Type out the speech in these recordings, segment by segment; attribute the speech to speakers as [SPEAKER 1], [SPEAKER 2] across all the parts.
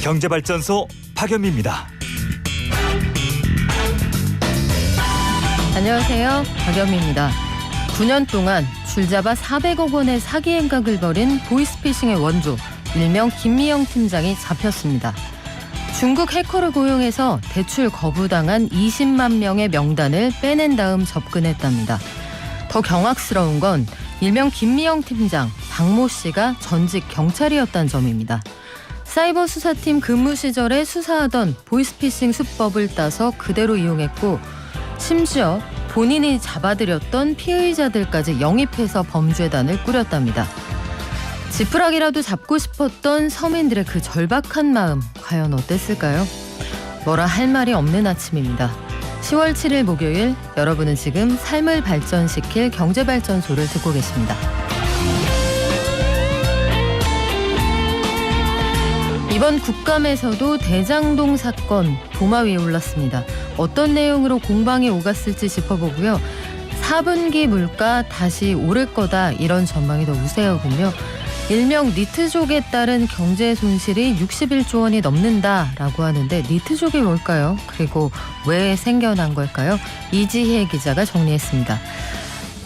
[SPEAKER 1] 경제발전소 박연미입니다.
[SPEAKER 2] 안녕하세요. 박연미입니다. 9년 동안 줄잡아 400억 원의 사기 행각을 벌인 보이스피싱의 원조, 일명 김미영 팀장이 잡혔습니다. 중국 해커를 고용해서 대출 거부당한 20만 명의 명단을 빼낸 다음 접근했답니다. 더 경악스러운 건 일명 김미영 팀장 박모 씨가 전직 경찰이었다는 점입니다. 사이버 수사팀 근무 시절에 수사하던 보이스피싱 수법을 따서 그대로 이용했고, 심지어 본인이 잡아들였던 피해자들까지 영입해서 범죄단을 꾸렸답니다. 지푸라기라도 잡고 싶었던 서민들의 그 절박한 마음, 과연 어땠을까요? 뭐라 할 말이 없는 아침입니다. 10월 7일 목요일, 여러분은 지금 삶을 발전시킬 경제발전소를 듣고 계십니다. 이번 국감에서도 대장동 사건 도마 위에 올랐습니다. 어떤 내용으로 공방이 오갔을지 짚어보고요. 4분기 물가 다시 오를 거다, 이런 전망이 더 우세하군요. 일명 니트족에 따른 경제 손실이 61조 원이 넘는다라고 하는데, 니트족이 뭘까요? 그리고 왜 생겨난 걸까요? 이지혜 기자가 정리했습니다.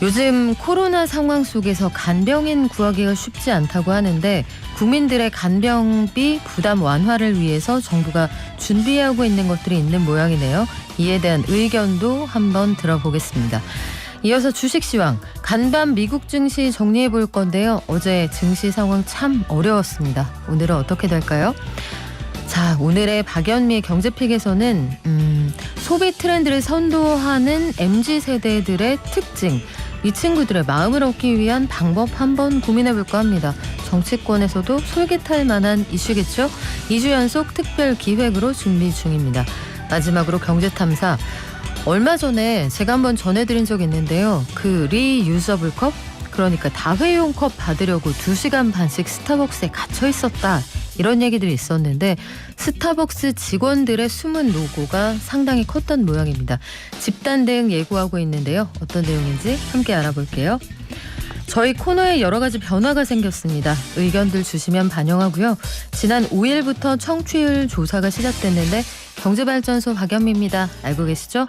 [SPEAKER 2] 요즘 코로나 상황 속에서 간병인 구하기가 쉽지 않다고 하는데, 국민들의 간병비 부담 완화를 위해서 정부가 준비하고 있는 것들이 있는 모양이네요. 이에 대한 의견도 한번 들어보겠습니다. 이어서 주식시황, 간밤 미국 증시 정리해 볼 건데요. 어제 증시 상황 참 어려웠습니다. 오늘은 어떻게 될까요? 자, 오늘의 박연미의 경제픽에서는 소비 트렌드를 선도하는 MZ세대들의 특징, 이 친구들의 마음을 얻기 위한 방법 한번 고민해볼까 합니다. 정치권에서도 솔깃할 만한 이슈겠죠? 2주 연속 특별 기획으로 준비 중입니다. 마지막으로 경제탐사, 얼마 전에 제가 한번 전해드린 적이 있는데요. 그 리유저블 컵? 그러니까 다회용 컵 받으려고 2시간 반씩 스타벅스에 갇혀 있었다, 이런 얘기들이 있었는데, 스타벅스 직원들의 숨은 노고가 상당히 컸던 모양입니다. 집단 대응 예고하고 있는데요. 어떤 내용인지 함께 알아볼게요. 저희 코너에 여러 가지 변화가 생겼습니다. 의견들 주시면 반영하고요. 지난 5일부터 청취율 조사가 시작됐는데, 경제발전소 박연미입니다. 알고 계시죠?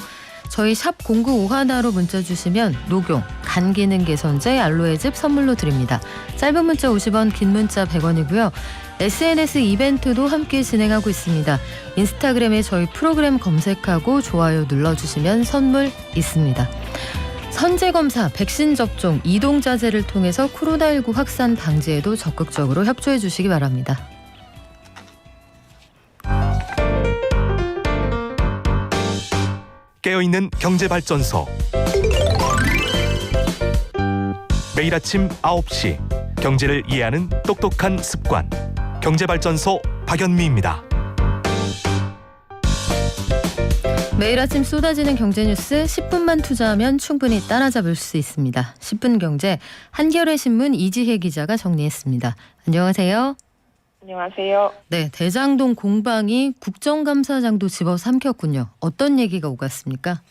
[SPEAKER 2] 저희 샵 0951로 문자 주시면 녹용, 간 기능 개선제 알로에즙 선물로 드립니다. 짧은 문자 50원, 긴 문자 100원이고요. SNS 이벤트도 함께 진행하고 있습니다. 인스타그램에 저희 프로그램 검색하고 좋아요 눌러주시면 선물 있습니다. 선제검사, 백신 접종, 이동자제를 통해서 코로나19 확산 방지에도 적극적으로 협조해 주시기 바랍니다.
[SPEAKER 1] 깨어있는 경제발전소. 매일 아침 9시, 경제를 이해하는 똑똑한 습관. 경제발전소 박연미입니다.
[SPEAKER 2] 매일 아침 쏟아지는 경제 뉴스, 10분만 투자하면 충분히 따라잡을 수 있습니다. 10분 경제, 한겨레 신문 이지혜 기자가 정리했습니다. 안녕하세요.
[SPEAKER 3] 안녕하세요.
[SPEAKER 2] 네, 대장동 공방이 국정감사장도 집어삼켰군요. 어떤 얘기가 오갔습니까?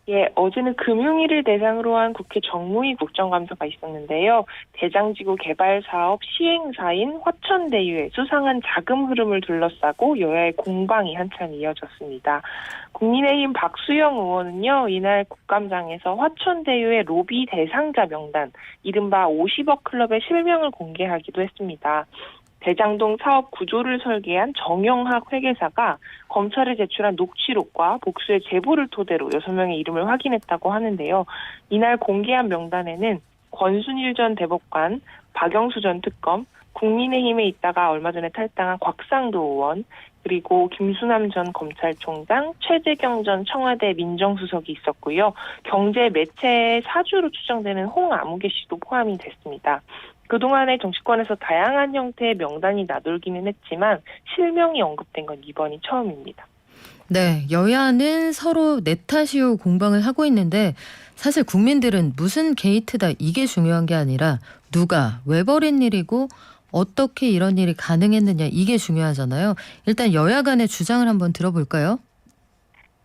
[SPEAKER 3] 예, 어제는 금융위를 대상으로 한 국회 정무위 국정감사가 있었는데요. 대장지구 개발 사업 시행사인 화천대유의 수상한 자금 흐름을 둘러싸고 여야의 공방이 한참 이어졌습니다. 국민의힘 박수영 의원은요, 이날 국감장에서 화천대유의 로비 대상자 명단, 이른바 50억 클럽의 실명을 공개하기도 했습니다. 대장동 사업 구조를 설계한 정영학 회계사가 검찰에 제출한 녹취록과 복수의 제보를 토대로 6명의 이름을 확인했다고 하는데요. 이날 공개한 명단에는 권순일 전 대법관, 박영수 전 특검, 국민의힘에 있다가 얼마 전에 탈당한 곽상도 의원, 그리고 김수남 전 검찰총장, 최재경 전 청와대 민정수석이 있었고요. 경제 매체의 사주로 추정되는 홍아무개 씨도 포함이 됐습니다. 그동안에 정치권에서 다양한 형태의 명단이 나돌기는 했지만 실명이 언급된 건 이번이 처음입니다.
[SPEAKER 2] 네, 여야는 서로 내 탓이요 공방을 하고 있는데, 사실 국민들은 무슨 게이트다, 이게 중요한 게 아니라 누가 왜 벌인 일이고 어떻게 이런 일이 가능했느냐, 이게 중요하잖아요. 일단 여야 간의 주장을 한번 들어볼까요?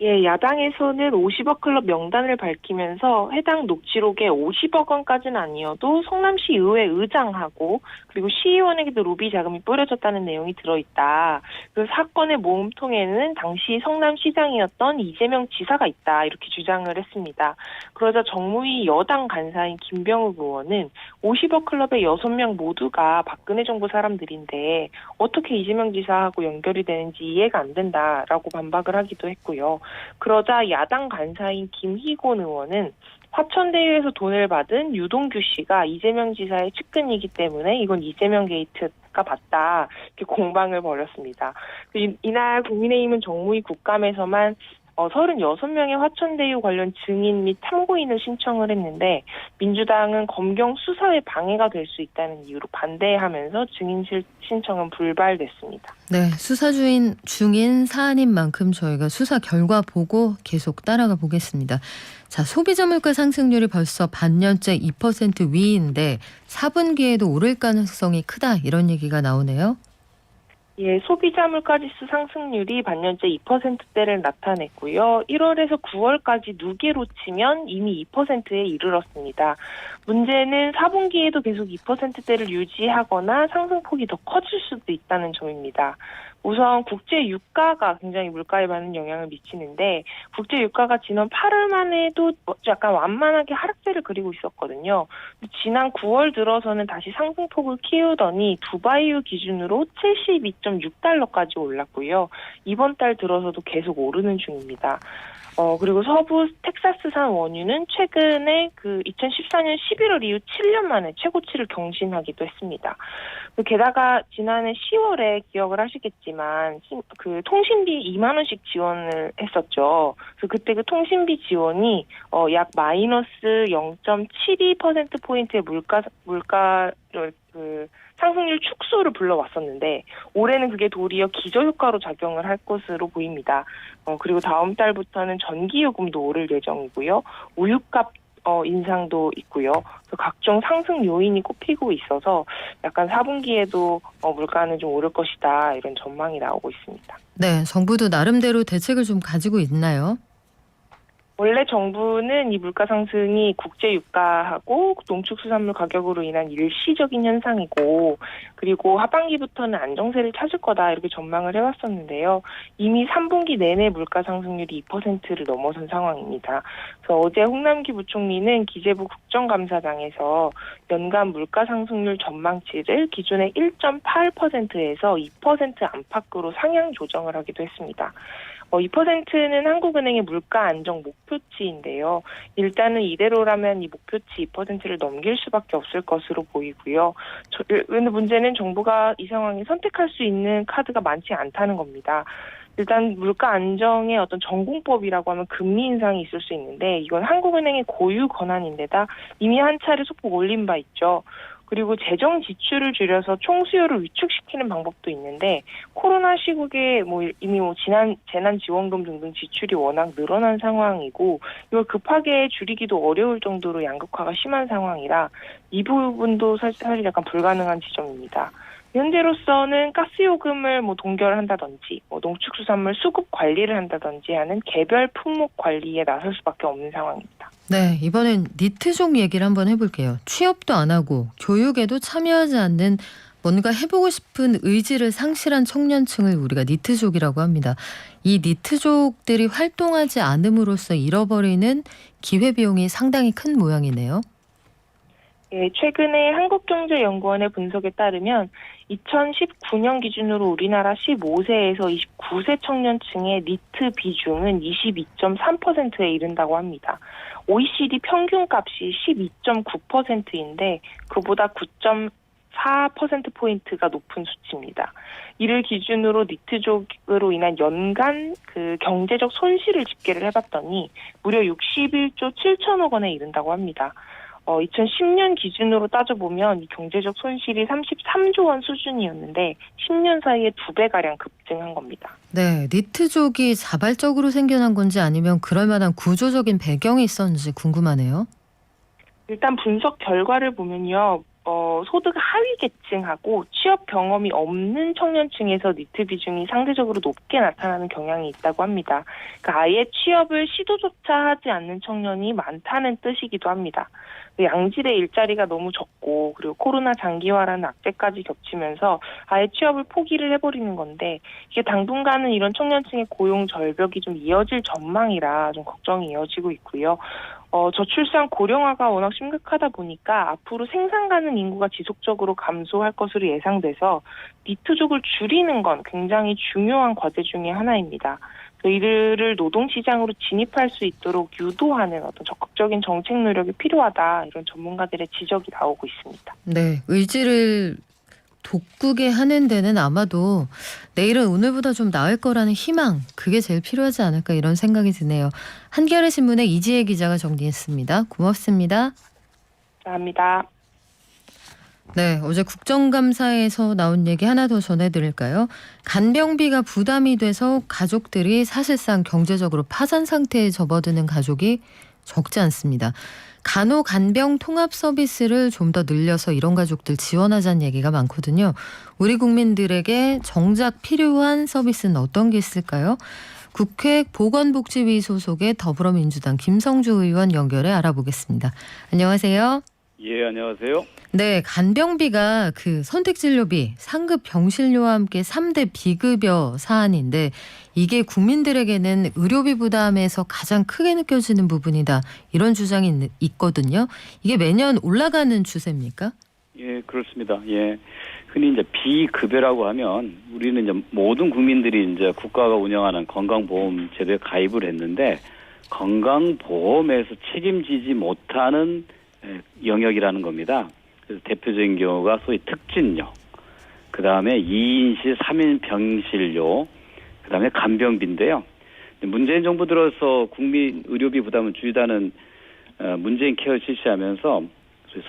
[SPEAKER 3] 예, 야당에서는 50억 클럽 명단을 밝히면서 해당 녹취록에 50억 원까지는 아니어도 성남시 의회 의장하고 그리고 시의원에게도 로비 자금이 뿌려졌다는 내용이 들어있다. 그 사건의 모음통에는 당시 성남시장이었던 이재명 지사가 있다. 이렇게 주장을 했습니다. 그러자 정무위 여당 간사인 김병욱 의원은 50억 클럽의 6명 모두가 박근혜 정부 사람들인데 어떻게 이재명 지사하고 연결이 되는지 이해가 안 된다라고 반박을 하기도 했고요. 그러자 야당 간사인 김희곤 의원은 화천대유에서 돈을 받은 유동규 씨가 이재명 지사의 측근이기 때문에 이건 이재명 게이트가 맞다. 이렇게 공방을 벌였습니다. 이날 국민의힘은 정무위 국감에서만 36명의 화천대유 관련 증인 및 참고인을 신청을 했는데 민주당은 검경 수사에 방해가 될 수 있다는 이유로 반대하면서 증인 신청은 불발됐습니다.
[SPEAKER 2] 네, 수사 중인 사안인 만큼 저희가 수사 결과 보고 계속 따라가 보겠습니다. 자, 소비자 물가 상승률이 벌써 반년째 2% 위인데 4분기에도 오를 가능성이 크다 이런 얘기가 나오네요.
[SPEAKER 3] 예, 소비자 물가지수 상승률이 반년째 2%대를 나타냈고요. 1월에서 9월까지 누계로 치면 이미 2%에 이르렀습니다. 문제는 4분기에도 계속 2%대를 유지하거나 상승폭이 더 커질 수도 있다는 점입니다. 우선 국제 유가가 굉장히 물가에 많은 영향을 미치는데 국제 유가가 지난 8월만 해도 약간 완만하게 하락세를 그리고 있었거든요. 지난 9월 들어서는 다시 상승폭을 키우더니 두바이유 기준으로 72.6달러까지 올랐고요. 이번 달 들어서도 계속 오르는 중입니다. 그리고 서부 텍사스산 원유는 최근에 2014년 11월 이후 7년 만에 최고치를 경신하기도 했습니다. 게다가 지난해 10월에 기억을 하시겠지만 통신비 2만 원씩 지원을 했었죠. 그래서 그때 그 통신비 지원이 약 마이너스 0.72% 포인트의 물가를 상승률 축소를 불러왔었는데 올해는 그게 도리어 기저효과로 작용을 할 것으로 보입니다. 그리고 다음 달부터는 전기요금도 오를 예정이고요. 우유값 인상도 있고요. 각종 상승 요인이 꼽히고 있어서 약간 4분기에도 물가는 좀 오를 것이다 이런 전망이 나오고 있습니다.
[SPEAKER 2] 네, 정부도 나름대로 대책을 좀 가지고 있나요?
[SPEAKER 3] 원래 정부는 이 물가 상승이 국제 유가하고 농축수산물 가격으로 인한 일시적인 현상이고 그리고 하반기부터는 안정세를 찾을 거다 이렇게 전망을 해왔었는데요. 이미 3분기 내내 물가 상승률이 2%를 넘어선 상황입니다. 그래서 어제 홍남기 부총리는 기재부 국정감사장에서 연간 물가 상승률 전망치를 기존의 1.8%에서 2% 안팎으로 상향 조정을 하기도 했습니다. 2%는 한국은행의 물가 안정 목표치인데요. 일단은 이대로라면 이 목표치 2%를 넘길 수밖에 없을 것으로 보이고요. 그런데 문제는 정부가 이 상황에 선택할 수 있는 카드가 많지 않다는 겁니다. 일단 물가 안정의 어떤 전공법이라고 하면 금리 인상이 있을 수 있는데 이건 한국은행의 고유 권한인데다 이미 한 차례 소폭 올린 바 있죠. 그리고 재정 지출을 줄여서 총수요를 위축시키는 방법도 있는데 코로나 시국에 이미 재난지원금 등등 지출이 워낙 늘어난 상황이고 이걸 급하게 줄이기도 어려울 정도로 양극화가 심한 상황이라 이 부분도 사실 약간 불가능한 지점입니다. 현재로서는 가스요금을 동결한다든지 농축수산물 수급 관리를 한다든지 하는 개별 품목 관리에 나설 수밖에 없는 상황입니다.
[SPEAKER 2] 네, 이번엔 니트족 얘기를 한번 해볼게요. 취업도 안 하고 교육에도 참여하지 않는 뭔가 해보고 싶은 의지를 상실한 청년층을 우리가 니트족이라고 합니다. 이 니트족들이 활동하지 않음으로써 잃어버리는 기회비용이 상당히 큰 모양이네요.
[SPEAKER 3] 예, 최근에 한국경제연구원의 분석에 따르면 2019년 기준으로 우리나라 15세에서 29세 청년층의 니트 비중은 22.3%에 이른다고 합니다. OECD 평균값이 12.9%인데 그보다 9.4%포인트가 높은 수치입니다. 이를 기준으로 니트족으로 인한 연간 경제적 손실을 집계를 해봤더니 무려 61조 7천억 원에 이른다고 합니다. 2010년 기준으로 따져보면 이 경제적 손실이 33조 원 수준이었는데 10년 사이에 2배가량 급증한 겁니다.
[SPEAKER 2] 네, 니트족이 자발적으로 생겨난 건지 아니면 그럴 만한 구조적인 배경이 있었는지 궁금하네요.
[SPEAKER 3] 일단 분석 결과를 보면요. 소득 하위 계층하고 취업 경험이 없는 청년층에서 니트 비중이 상대적으로 높게 나타나는 경향이 있다고 합니다. 그러니까 아예 취업을 시도조차 하지 않는 청년이 많다는 뜻이기도 합니다. 양질의 일자리가 너무 적고 그리고 코로나 장기화라는 악재까지 겹치면서 아예 취업을 포기를 해버리는 건데 이게 당분간은 이런 청년층의 고용 절벽이 좀 이어질 전망이라 좀 걱정이 이어지고 있고요. 저출산 고령화가 워낙 심각하다 보니까 앞으로 생산 가능 인구가 지속적으로 감소할 것으로 예상돼서 니트족을 줄이는 건 굉장히 중요한 과제 중에 하나입니다. 이들을 노동시장으로 진입할 수 있도록 유도하는 어떤 적극적인 정책 노력이 필요하다. 이런 전문가들의 지적이 나오고 있습니다.
[SPEAKER 2] 네, 의지를 돋구게 하는 데는 아마도 내일은 오늘보다 좀 나을 거라는 희망, 그게 제일 필요하지 않을까 이런 생각이 드네요. 한겨레 신문의 이지혜 기자가 정리했습니다. 고맙습니다.
[SPEAKER 3] 감사합니다.
[SPEAKER 2] 네, 어제 국정감사에서 나온 얘기 하나 더 전해드릴까요? 간병비가 부담이 돼서 가족들이 사실상 경제적으로 파산 상태에 접어드는 가족이 적지 않습니다. 간호-간병 통합 서비스를 좀 더 늘려서 이런 가족들 지원하자는 얘기가 많거든요. 우리 국민들에게 정작 필요한 서비스는 어떤 게 있을까요? 국회 보건복지위 소속의 더불어민주당 김성주 의원 연결해 알아보겠습니다. 안녕하세요.
[SPEAKER 4] 예, 안녕하세요.
[SPEAKER 2] 네, 간병비가 그 선택진료비, 상급 병실료와 함께 3대 비급여 사안인데 이게 국민들에게는 의료비 부담에서 가장 크게 느껴지는 부분이다. 이런 주장이 있거든요. 이게 매년 올라가는 추세입니까?
[SPEAKER 4] 예, 그렇습니다. 예. 흔히 이제 비급여라고 하면 우리는 이제 모든 국민들이 이제 국가가 운영하는 건강보험 제도에 가입을 했는데 건강보험에서 책임지지 못하는 영역이라는 겁니다. 그래서 대표적인 경우가 소위 특진료, 그 다음에 2인 시 3인 병실료, 그 다음에 간병비인데요. 문재인 정부 들어서 국민 의료비 부담을 줄이다는 문재인 케어 실시하면서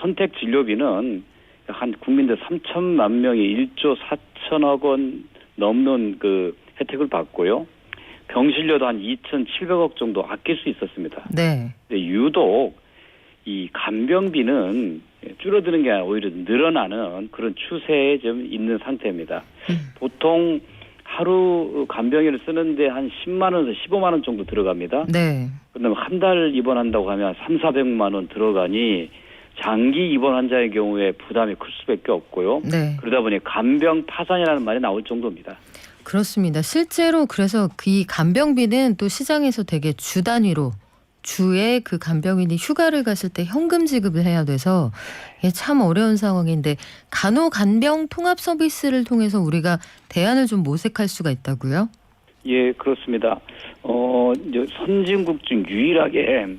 [SPEAKER 4] 선택 진료비는 한 국민들 3천만 명이 1조 4천억 원 넘는 그 혜택을 받고요. 병실료도 한 2,700억 정도 아낄 수 있었습니다.
[SPEAKER 2] 네.
[SPEAKER 4] 근데 유독 이 간병비는 줄어드는 게 아니라 오히려 늘어나는 그런 추세에 좀 있는 상태입니다. 보통 하루 간병인을 쓰는데 한 10만 원에서 15만 원 정도 들어갑니다.
[SPEAKER 2] 네.
[SPEAKER 4] 그다음에 한 달 입원한다고 하면 3,400만 원 들어가니 장기 입원 환자의 경우에 부담이 클 수밖에 없고요.
[SPEAKER 2] 네.
[SPEAKER 4] 그러다 보니 간병 파산이라는 말이 나올 정도입니다.
[SPEAKER 2] 그렇습니다. 실제로 그래서 이 간병비는 또 시장에서 되게 주 단위로 주에 그 간병인이 휴가를 갔을 때 현금 지급을 해야 돼서 이게 참 어려운 상황인데 간호-간병 통합 서비스를 통해서 우리가 대안을 좀 모색할 수가 있다고요?
[SPEAKER 4] 예, 그렇습니다. 이제 선진국 중 유일하게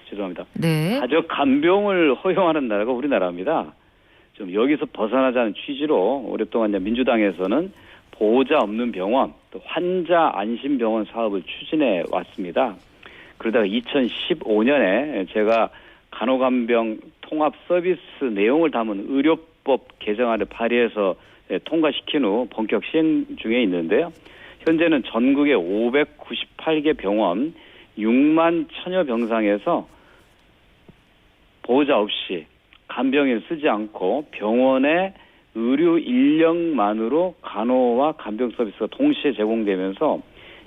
[SPEAKER 4] 죄송합니다.
[SPEAKER 2] 네.
[SPEAKER 4] 가족 간병을 허용하는 나라가 우리나라입니다. 좀 여기서 벗어나자는 취지로 오랫동안 이제 민주당에서는 보호자 없는 병원, 또 환자 안심병원 사업을 추진해 왔습니다. 그러다가 2015년에 제가 간호간병 통합 서비스 내용을 담은 의료법 개정안을 발의해서 통과시킨 후 본격 시행 중에 있는데요. 현재는 전국의 598개 병원 6만 천여 병상에서 보호자 없이 간병인을 쓰지 않고 병원에 의료 인력만으로 간호와 간병 서비스가 동시에 제공되면서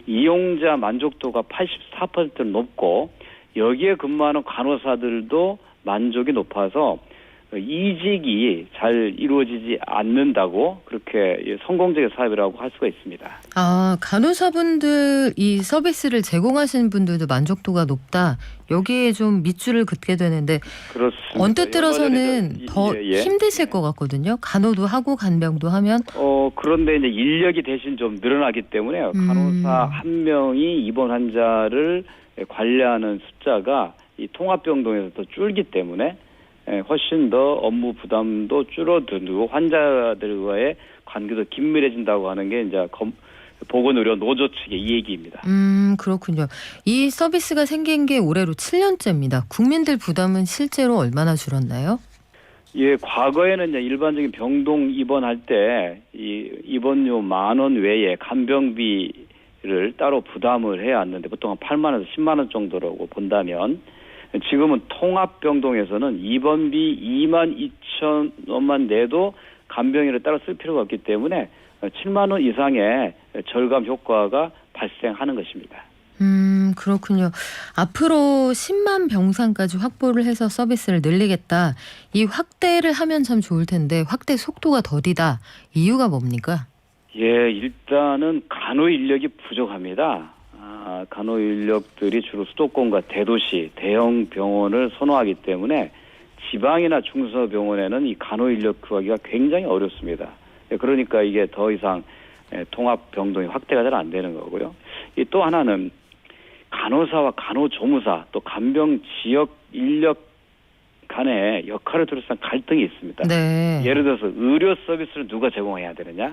[SPEAKER 4] 이용자 만족도가 84%는 높고 여기에 근무하는 간호사들도 만족이 높아서 이직이 잘 이루어지지 않는다고 그렇게 성공적인 사업이라고 할 수가 있습니다.
[SPEAKER 2] 아, 간호사분들 이 서비스를 제공하시는 분들도 만족도가 높다. 여기에 좀 밑줄을 긋게 되는데
[SPEAKER 4] 그렇습니다.
[SPEAKER 2] 언뜻 들어서는 더 힘드실 것 같거든요. 간호도 하고 간병도 하면.
[SPEAKER 4] 그런데 이제 인력이 대신 좀 늘어나기 때문에 간호사 한 명이 입원 환자를 관리하는 숫자가 이 통합병동에서 더 줄기 때문에 훨씬 더 업무 부담도 줄어들고 환자들과의 관계도 긴밀해진다고 하는 게 이제 보건의료 노조 측의 이 얘기입니다.
[SPEAKER 2] 그렇군요. 이 서비스가 생긴 게 올해로 7년째입니다. 국민들 부담은 실제로 얼마나 줄었나요?
[SPEAKER 4] 예, 과거에는 이제 일반적인 병동 입원할 때 이 입원료 10,000원 외에 간병비를 따로 부담을 해야 하는데 보통 한 8만 원에서 10만 원 정도라고 본다면 지금은 통합병동에서는 입원비 22,000원만 내도 간병인을 따로 쓸 필요가 없기 때문에 7만 원 이상의 절감 효과가 발생하는 것입니다.
[SPEAKER 2] 그렇군요. 앞으로 10만 병상까지 확보를 해서 서비스를 늘리겠다. 이 확대를 하면 참 좋을 텐데 확대 속도가 더디다. 이유가 뭡니까?
[SPEAKER 4] 예, 일단은 간호 인력이 부족합니다. 간호 인력들이 주로 수도권과 대도시, 대형 병원을 선호하기 때문에 지방이나 중소병원에는 이 간호 인력 구하기가 굉장히 어렵습니다. 그러니까 이게 더 이상 통합병동이 확대가 잘 안 되는 거고요. 또 하나는 간호사와 간호조무사 또 간병 지역 인력 간의 역할을 둘러싼 갈등이 있습니다.
[SPEAKER 2] 네.
[SPEAKER 4] 예를 들어서 의료 서비스를 누가 제공해야 되느냐,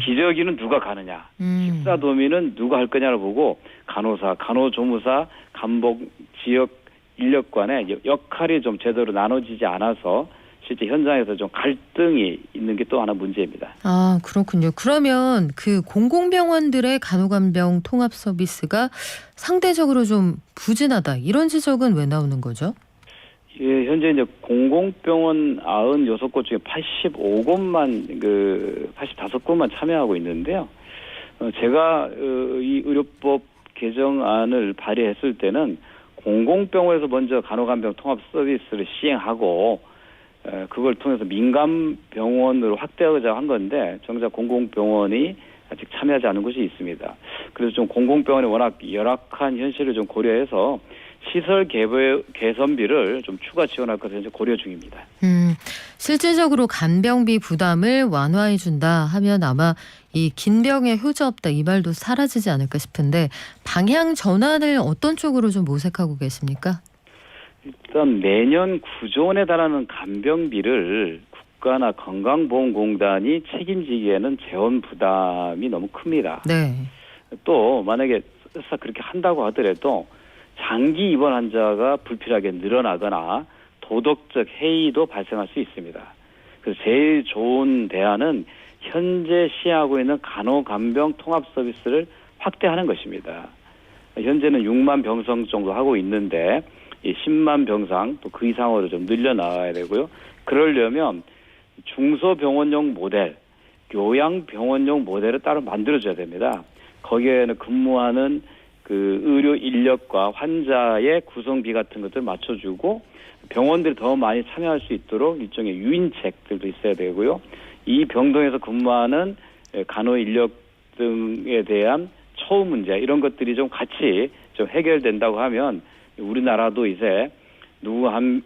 [SPEAKER 4] 기저귀는 누가 가느냐, 식사 도미는 누가 할 거냐를 보고 간호사, 간호조무사, 간병 지역 인력 간의 역할이 좀 제대로 나눠지지 않아서 실제 현장에서 좀 갈등이 있는 게 또 하나 문제입니다.
[SPEAKER 2] 아, 그렇군요. 그러면 그 공공병원들의 간호간병 통합 서비스가 상대적으로 좀 부진하다. 이런 지적은 왜 나오는 거죠?
[SPEAKER 4] 예, 현재 이제 공공병원 96곳 중에 85곳만 85곳만 참여하고 있는데요. 제가 이 의료법 개정안을 발의했을 때는 공공병원에서 먼저 간호간병 통합 서비스를 시행하고 그걸 통해서 민간 병원으로 확대하고자 한 건데 정작 공공병원이 아직 참여하지 않은 곳이 있습니다. 그래서 좀 공공병원이 워낙 열악한 현실을 좀 고려해서 시설 개선비를 좀 추가 지원할 것을 이제 고려 중입니다.
[SPEAKER 2] 실질적으로 간병비 부담을 완화해 준다 하면 아마 이 긴 병에 효자 없다 이 말도 사라지지 않을까 싶은데 방향 전환을 어떤 쪽으로 좀 모색하고 계십니까?
[SPEAKER 4] 일단 매년 9조 원에 달하는 간병비를 국가나 건강보험공단이 책임지기에는 재원 부담이 너무 큽니다.
[SPEAKER 2] 네.
[SPEAKER 4] 또 만약에 그렇게 한다고 하더라도 장기 입원 환자가 불필요하게 늘어나거나 도덕적 해이도 발생할 수 있습니다. 그래서 제일 좋은 대안은 현재 시행하고 있는 간호간병 통합 서비스를 확대하는 것입니다. 현재는 6만 병상 정도 하고 있는데 10만 병상 또 그 이상으로 좀 늘려나가야 되고요. 그러려면 중소병원용 모델, 요양병원용 모델을 따로 만들어줘야 됩니다. 거기에는 근무하는 그 의료 인력과 환자의 구성비 같은 것들을 맞춰주고 병원들이 더 많이 참여할 수 있도록 일종의 유인책들도 있어야 되고요. 이 병동에서 근무하는 간호 인력 등에 대한 처우 문제 이런 것들이 좀 같이 좀 해결된다고 하면 우리나라도 이제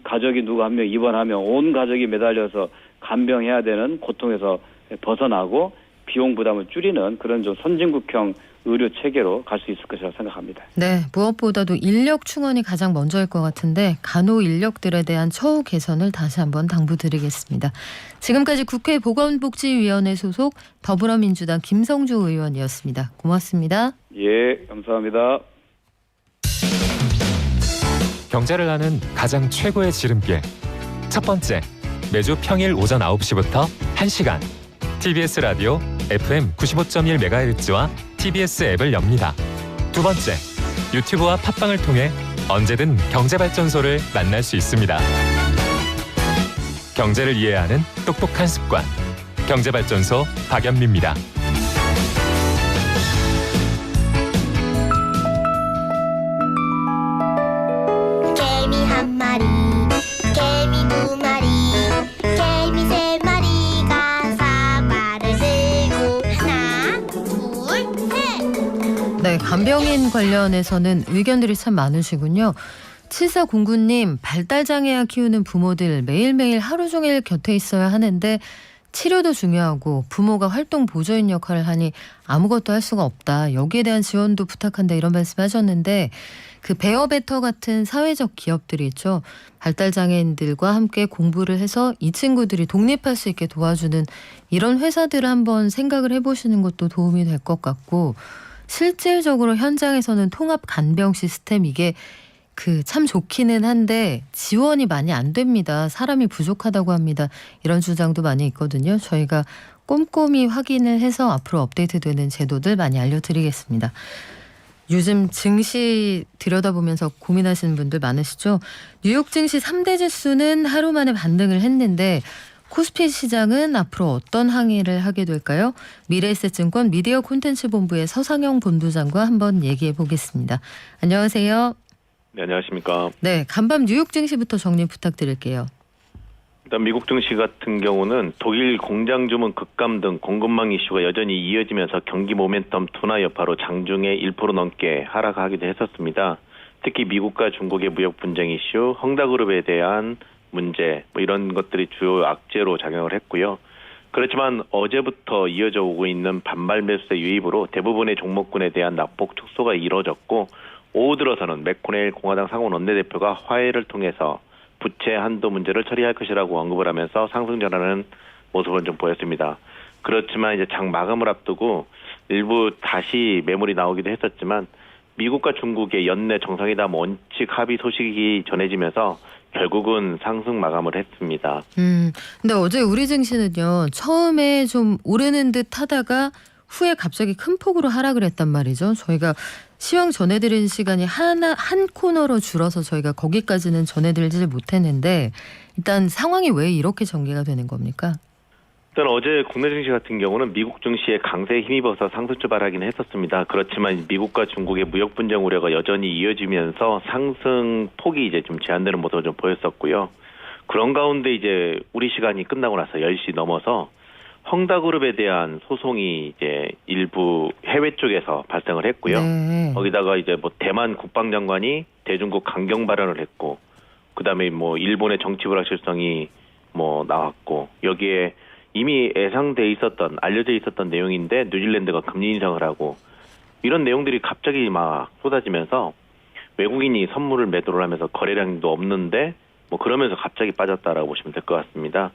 [SPEAKER 4] 가족이 누구 한 명 입원하면 온 가족이 매달려서 간병해야 되는 고통에서 벗어나고 비용 부담을 줄이는 그런 좀 선진국형 의료 체계로 갈 수 있을 것이라고 생각합니다.
[SPEAKER 2] 네, 무엇보다도 인력 충원이 가장 먼저일 것 같은데 간호 인력들에 대한 처우 개선을 다시 한번 당부드리겠습니다. 지금까지 국회 보건복지위원회 소속 더불어민주당 김성주 의원이었습니다. 고맙습니다.
[SPEAKER 4] 예, 감사합니다.
[SPEAKER 5] 경제를 아는 가장 최고의 지름길. 첫 번째, 매주 평일 오전 9시부터 1시간 TBS 라디오 FM 95.1MHz와 TBS 앱을 엽니다. 두 번째, 유튜브와 팟빵을 통해 언제든 경제발전소를 만날 수 있습니다. 경제를 이해하는 똑똑한 습관. 경제발전소 박연미입니다.
[SPEAKER 6] 개미 한 마리, 개미 두 마리, 개미 세 마리가 사과를 들고 하나, 둘, 셋.
[SPEAKER 2] 네, 간병인 관련해서는 의견들이 참 많으시군요. 7409님, 발달장애아 키우는 부모들 매일매일 하루 종일 곁에 있어야 하는데 치료도 중요하고 부모가 활동 보조인 역할을 하니 아무것도 할 수가 없다. 여기에 대한 지원도 부탁한다 이런 말씀하셨는데 그 베어베터 같은 사회적 기업들이 있죠. 발달장애인들과 함께 공부를 해서 이 친구들이 독립할 수 있게 도와주는 이런 회사들을 한번 생각을 해보시는 것도 도움이 될 것 같고 실질적으로 현장에서는 통합 간병 시스템 이게 참 좋기는 한데 지원이 많이 안 됩니다. 사람이 부족하다고 합니다. 이런 주장도 많이 있거든요. 저희가 꼼꼼히 확인을 해서 앞으로 업데이트되는 제도들 많이 알려드리겠습니다. 요즘 증시 들여다보면서 고민하시는 분들 많으시죠? 뉴욕 증시 3대 지수는 하루 만에 반등을 했는데 코스피 시장은 앞으로 어떤 항해를 하게 될까요? 미래에셋증권 미디어 콘텐츠 본부의 서상영 본부장과 한번 얘기해 보겠습니다. 안녕하세요.
[SPEAKER 7] 네, 안녕하십니까.
[SPEAKER 2] 네, 간밤 뉴욕 증시부터 정리 부탁드릴게요.
[SPEAKER 7] 일단 미국 증시 같은 경우는 독일 공장 주문 급감 등 공급망 이슈가 여전히 이어지면서 경기 모멘텀 둔화 여파로 장중에 1% 넘게 하락하기도 했었습니다. 특히 미국과 중국의 무역 분쟁 이슈, 헝다그룹에 대한 문제 이런 것들이 주요 악재로 작용을 했고요. 그렇지만 어제부터 이어져 오고 있는 반발 매수세 유입으로 대부분의 종목군에 대한 낙폭 축소가 이뤄졌고 오후 들어서는 맥코넬 공화당 상원 원내대표가 화해를 통해서 부채 한도 문제를 처리할 것이라고 언급을 하면서 상승 전환하는 모습은 좀 보였습니다. 그렇지만 이제 장 마감을 앞두고 일부 다시 매물이 나오기도 했었지만 미국과 중국의 연내 정상회담 원칙 합의 소식이 전해지면서 결국은 상승 마감을 했습니다.
[SPEAKER 2] 근데 어제 우리 증시는요. 처음에 좀 오르는 듯 하다가 후에 갑자기 큰 폭으로 하락을 했단 말이죠. 저희가 시황 전해드린 시간이 한 코너로 줄어서 저희가 거기까지는 전해드리지 못했는데 일단 상황이 왜 이렇게 전개가 되는 겁니까?
[SPEAKER 7] 일단 어제 국내 증시 같은 경우는 미국 증시에 강세에 힘입어서 상승 출발하긴 했었습니다. 그렇지만 미국과 중국의 무역 분쟁 우려가 여전히 이어지면서 상승 폭이 이제 좀 제한되는 모습을 좀 보였었고요. 그런 가운데 이제 우리 시간이 끝나고 나서 10시 넘어서 헝다그룹에 대한 소송이 이제 일부 해외 쪽에서 발생을 했고요.
[SPEAKER 2] 네.
[SPEAKER 7] 거기다가 이제 뭐 대만 국방장관이 대중국 강경 발언을 했고, 그다음에 뭐 일본의 정치 불확실성이 뭐 나왔고, 여기에 이미 예상돼 있었던 알려져 있었던 내용인데 뉴질랜드가 금리 인상을 하고 이런 내용들이 갑자기 막 쏟아지면서 외국인이 선물을 매도를 하면서 거래량도 없는데 뭐 그러면서 갑자기 빠졌다라고 보시면 될 것 같습니다.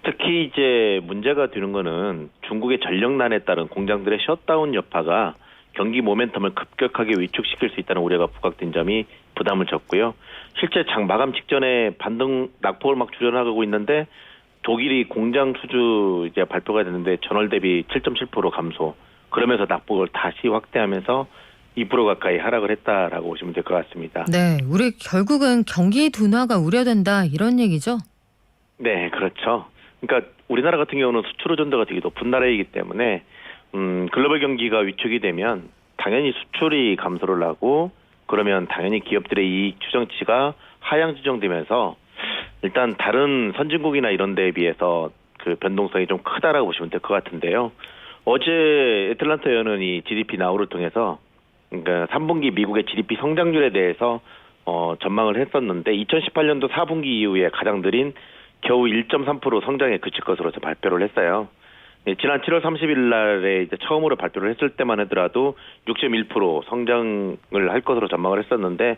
[SPEAKER 7] 특히 이제 문제가 되는 거는 중국의 전력난에 따른 공장들의 셧다운 여파가 경기 모멘텀을 급격하게 위축시킬 수 있다는 우려가 부각된 점이 부담을 줬고요. 실제 장 마감 직전에 반등 낙폭을 막 줄여나가고 있는데 독일이 공장 수주 이제 발표가 됐는데 전월 대비 7.7% 감소. 그러면서 낙폭을 다시 확대하면서 2% 가까이 하락을 했다라고 보시면 될 것 같습니다.
[SPEAKER 2] 네, 우리 결국은 경기 둔화가 우려된다 이런 얘기죠?
[SPEAKER 7] 네, 그렇죠. 그러니까 우리나라 같은 경우는 수출 의존도가 되게 높은 나라이기 때문에 글로벌 경기가 위축이 되면 당연히 수출이 감소를 하고 그러면 당연히 기업들의 이익 추정치가 하향 조정되면서 일단 다른 선진국이나 이런 데에 비해서 그 변동성이 좀 크다라고 보시면 될 것 같은데요. 어제 애틀란타 연은이 GDP 나우를 통해서 그러니까 3분기 미국의 GDP 성장률에 대해서 전망을 했었는데 2018년도 4분기 이후에 가장 느린 겨우 1.3% 성장에 그칠 것으로 발표를 했어요. 네, 지난 7월 30일 날에 이제 처음으로 발표를 했을 때만 하더라도 6.1% 성장을 할 것으로 전망을 했었는데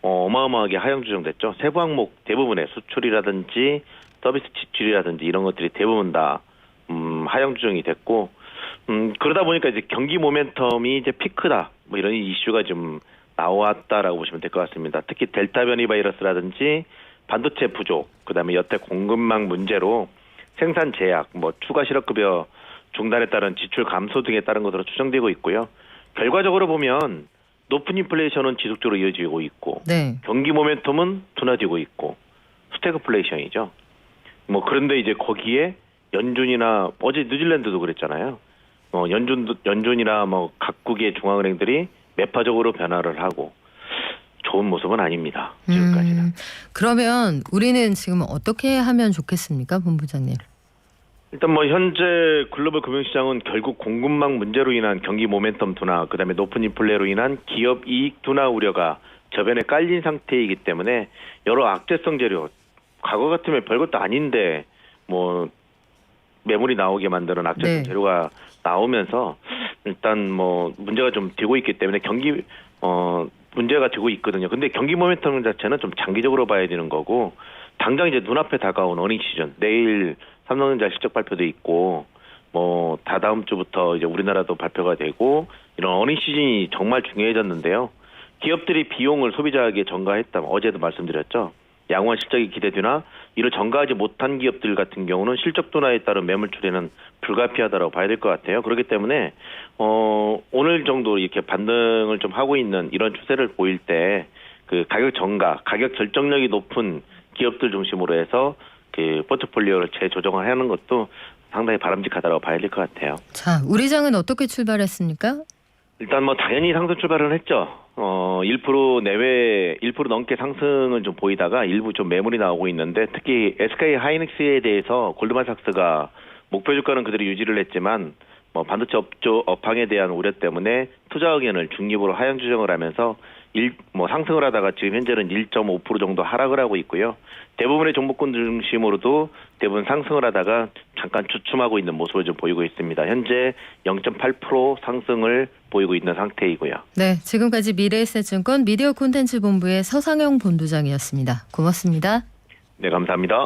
[SPEAKER 7] 어마어마하게 하향 조정됐죠. 세부 항목 대부분의 수출이라든지 서비스 지출이라든지 이런 것들이 대부분 다 하향 조정이 됐고 그러다 보니까 이제 경기 모멘텀이 이제 피크다 뭐 이런 이슈가 좀 나왔다라고 보시면 될 것 같습니다. 특히 델타 변이 바이러스라든지 반도체 부족, 그다음에 여태 공급망 문제로 생산 제약, 뭐 추가 실업급여 중단에 따른 지출 감소 등에 따른 것으로 추정되고 있고요. 결과적으로 보면 높은 인플레이션은 지속적으로 이어지고 있고,
[SPEAKER 2] 네.
[SPEAKER 7] 경기 모멘텀은 둔화되고 있고, 스태그플레이션이죠. 뭐 그런데 이제 거기에 연준이나 어제 뉴질랜드도 그랬잖아요. 연준이나 뭐 각국의 중앙은행들이 매파적으로 변화를 하고 좋은 모습은 아닙니다. 지금까지는.
[SPEAKER 2] 그러면 우리는 지금 어떻게 하면 좋겠습니까, 본부장님?
[SPEAKER 7] 일단 뭐 현재 글로벌 금융시장은 결국 공급망 문제로 인한 경기 모멘텀 둔화, 그다음에 높은 인플레로 인한 기업 이익 둔화 우려가 저변에 깔린 상태이기 때문에 여러 악재성 재료, 과거 같으면 별것도 아닌데 뭐 매물이 나오게 만드는 악재성 재료가 나오면서 일단 뭐 문제가 좀 되고 있기 때문에 문제가 되고 있거든요. 근데 경기 모멘텀 자체는 좀 장기적으로 봐야 되는 거고 당장 이제 눈앞에 다가온 어닝 시즌 내일 삼성전자 실적 발표도 있고 뭐 다다음 주부터 이제 우리나라도 발표가 되고 이런 어닝 시즌이 정말 중요해졌는데요. 기업들이 비용을 소비자에게 전가했다면 어제도 말씀드렸죠. 양호한 실적이 기대되나 이를 전가하지 못한 기업들 같은 경우는 실적 둔화에 따른 매물출에는 불가피하다고 봐야 될 것 같아요. 그렇기 때문에 오늘 정도 이렇게 반등을 좀 하고 있는 이런 추세를 보일 때 그 가격 전가, 가격 결정력이 높은 기업들 중심으로 해서 그 포트폴리오를 재조정을 하는 것도 상당히 바람직하다고 봐야 될 것 같아요.
[SPEAKER 2] 자, 우리 장은 어떻게 출발했습니까?
[SPEAKER 7] 일단 뭐 당연히 상승 출발을 했죠. 1% 내외, 1% 넘게 상승을 좀 보이다가 일부 좀 매물이 나오고 있는데 특히 SK 하이닉스에 대해서 골드만삭스가 목표 주가는 그대로 유지를 했지만 뭐 반도체 업황에 대한 우려 때문에 투자 의견을 중립으로 하향 조정을 하면서 상승을 하다가 지금 현재는 1.5% 정도 하락을 하고 있고요. 대부분의 종목군 중심으로도 대부분 상승을 하다가 잠깐 주춤하고 있는 모습을 좀 보이고 있습니다. 현재 0.8% 상승을 보이고 있는 상태이고요.
[SPEAKER 2] 네, 지금까지 미래에셋증권 미디어 콘텐츠 본부의 서상영 본부장이었습니다. 고맙습니다.
[SPEAKER 7] 네, 감사합니다.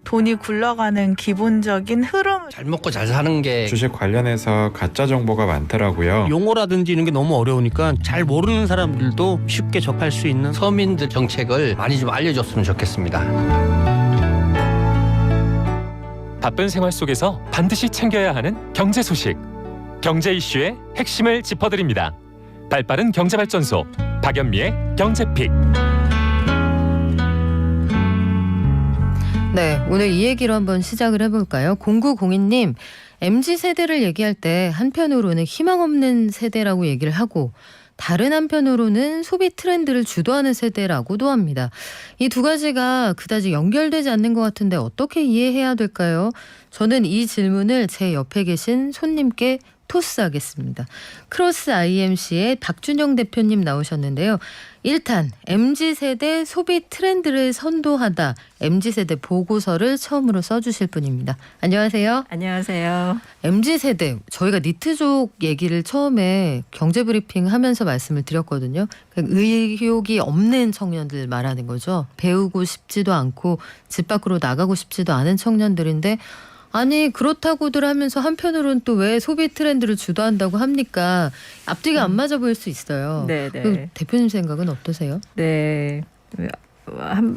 [SPEAKER 8] 돈이 굴러가는 기본적인 흐름.
[SPEAKER 9] 잘 먹고 잘 사는 게
[SPEAKER 10] 주식 관련해서 가짜 정보가 많더라고요.
[SPEAKER 9] 용어라든지 이런 게 너무 어려우니까 잘 모르는 사람들도 쉽게 접할 수 있는 서민들 정책을 많이 좀 알려줬으면 좋겠습니다.
[SPEAKER 5] 바쁜 생활 속에서 반드시 챙겨야 하는 경제 소식. 경제 이슈의 핵심을 짚어드립니다. 발빠른 경제발전소 박연미의 경제픽.
[SPEAKER 2] 네, 오늘 이 얘기로 한번 시작을 해볼까요? 0902님, MZ세대를 얘기할 때 한편으로는 희망 없는 세대라고 얘기를 하고 다른 한편으로는 소비 트렌드를 주도하는 세대라고도 합니다. 이 두 가지가 그다지 연결되지 않는 것 같은데 어떻게 이해해야 될까요? 저는 이 질문을 제 옆에 계신 손님께 토스하겠습니다. 크로스 IMC의 박준영 대표님 나오셨는데요. 1탄 MZ세대 소비 트렌드를 선도하다 MZ세대 보고서를 처음으로 써주실 분입니다. 안녕하세요.
[SPEAKER 11] 안녕하세요.
[SPEAKER 2] MZ세대 저희가 니트족 얘기를 처음에 경제브리핑 하면서 말씀을 드렸거든요. 의욕이 없는 청년들 말하는 거죠. 배우고 싶지도 않고 집 밖으로 나가고 싶지도 않은 청년들인데 아니 그렇다고들 하면서 한편으로는 또 왜 소비 트렌드를 주도한다고 합니까? 앞뒤가 안 맞아 보일 수 있어요.
[SPEAKER 11] 네네.
[SPEAKER 2] 대표님 생각은 어떠세요?
[SPEAKER 11] 네.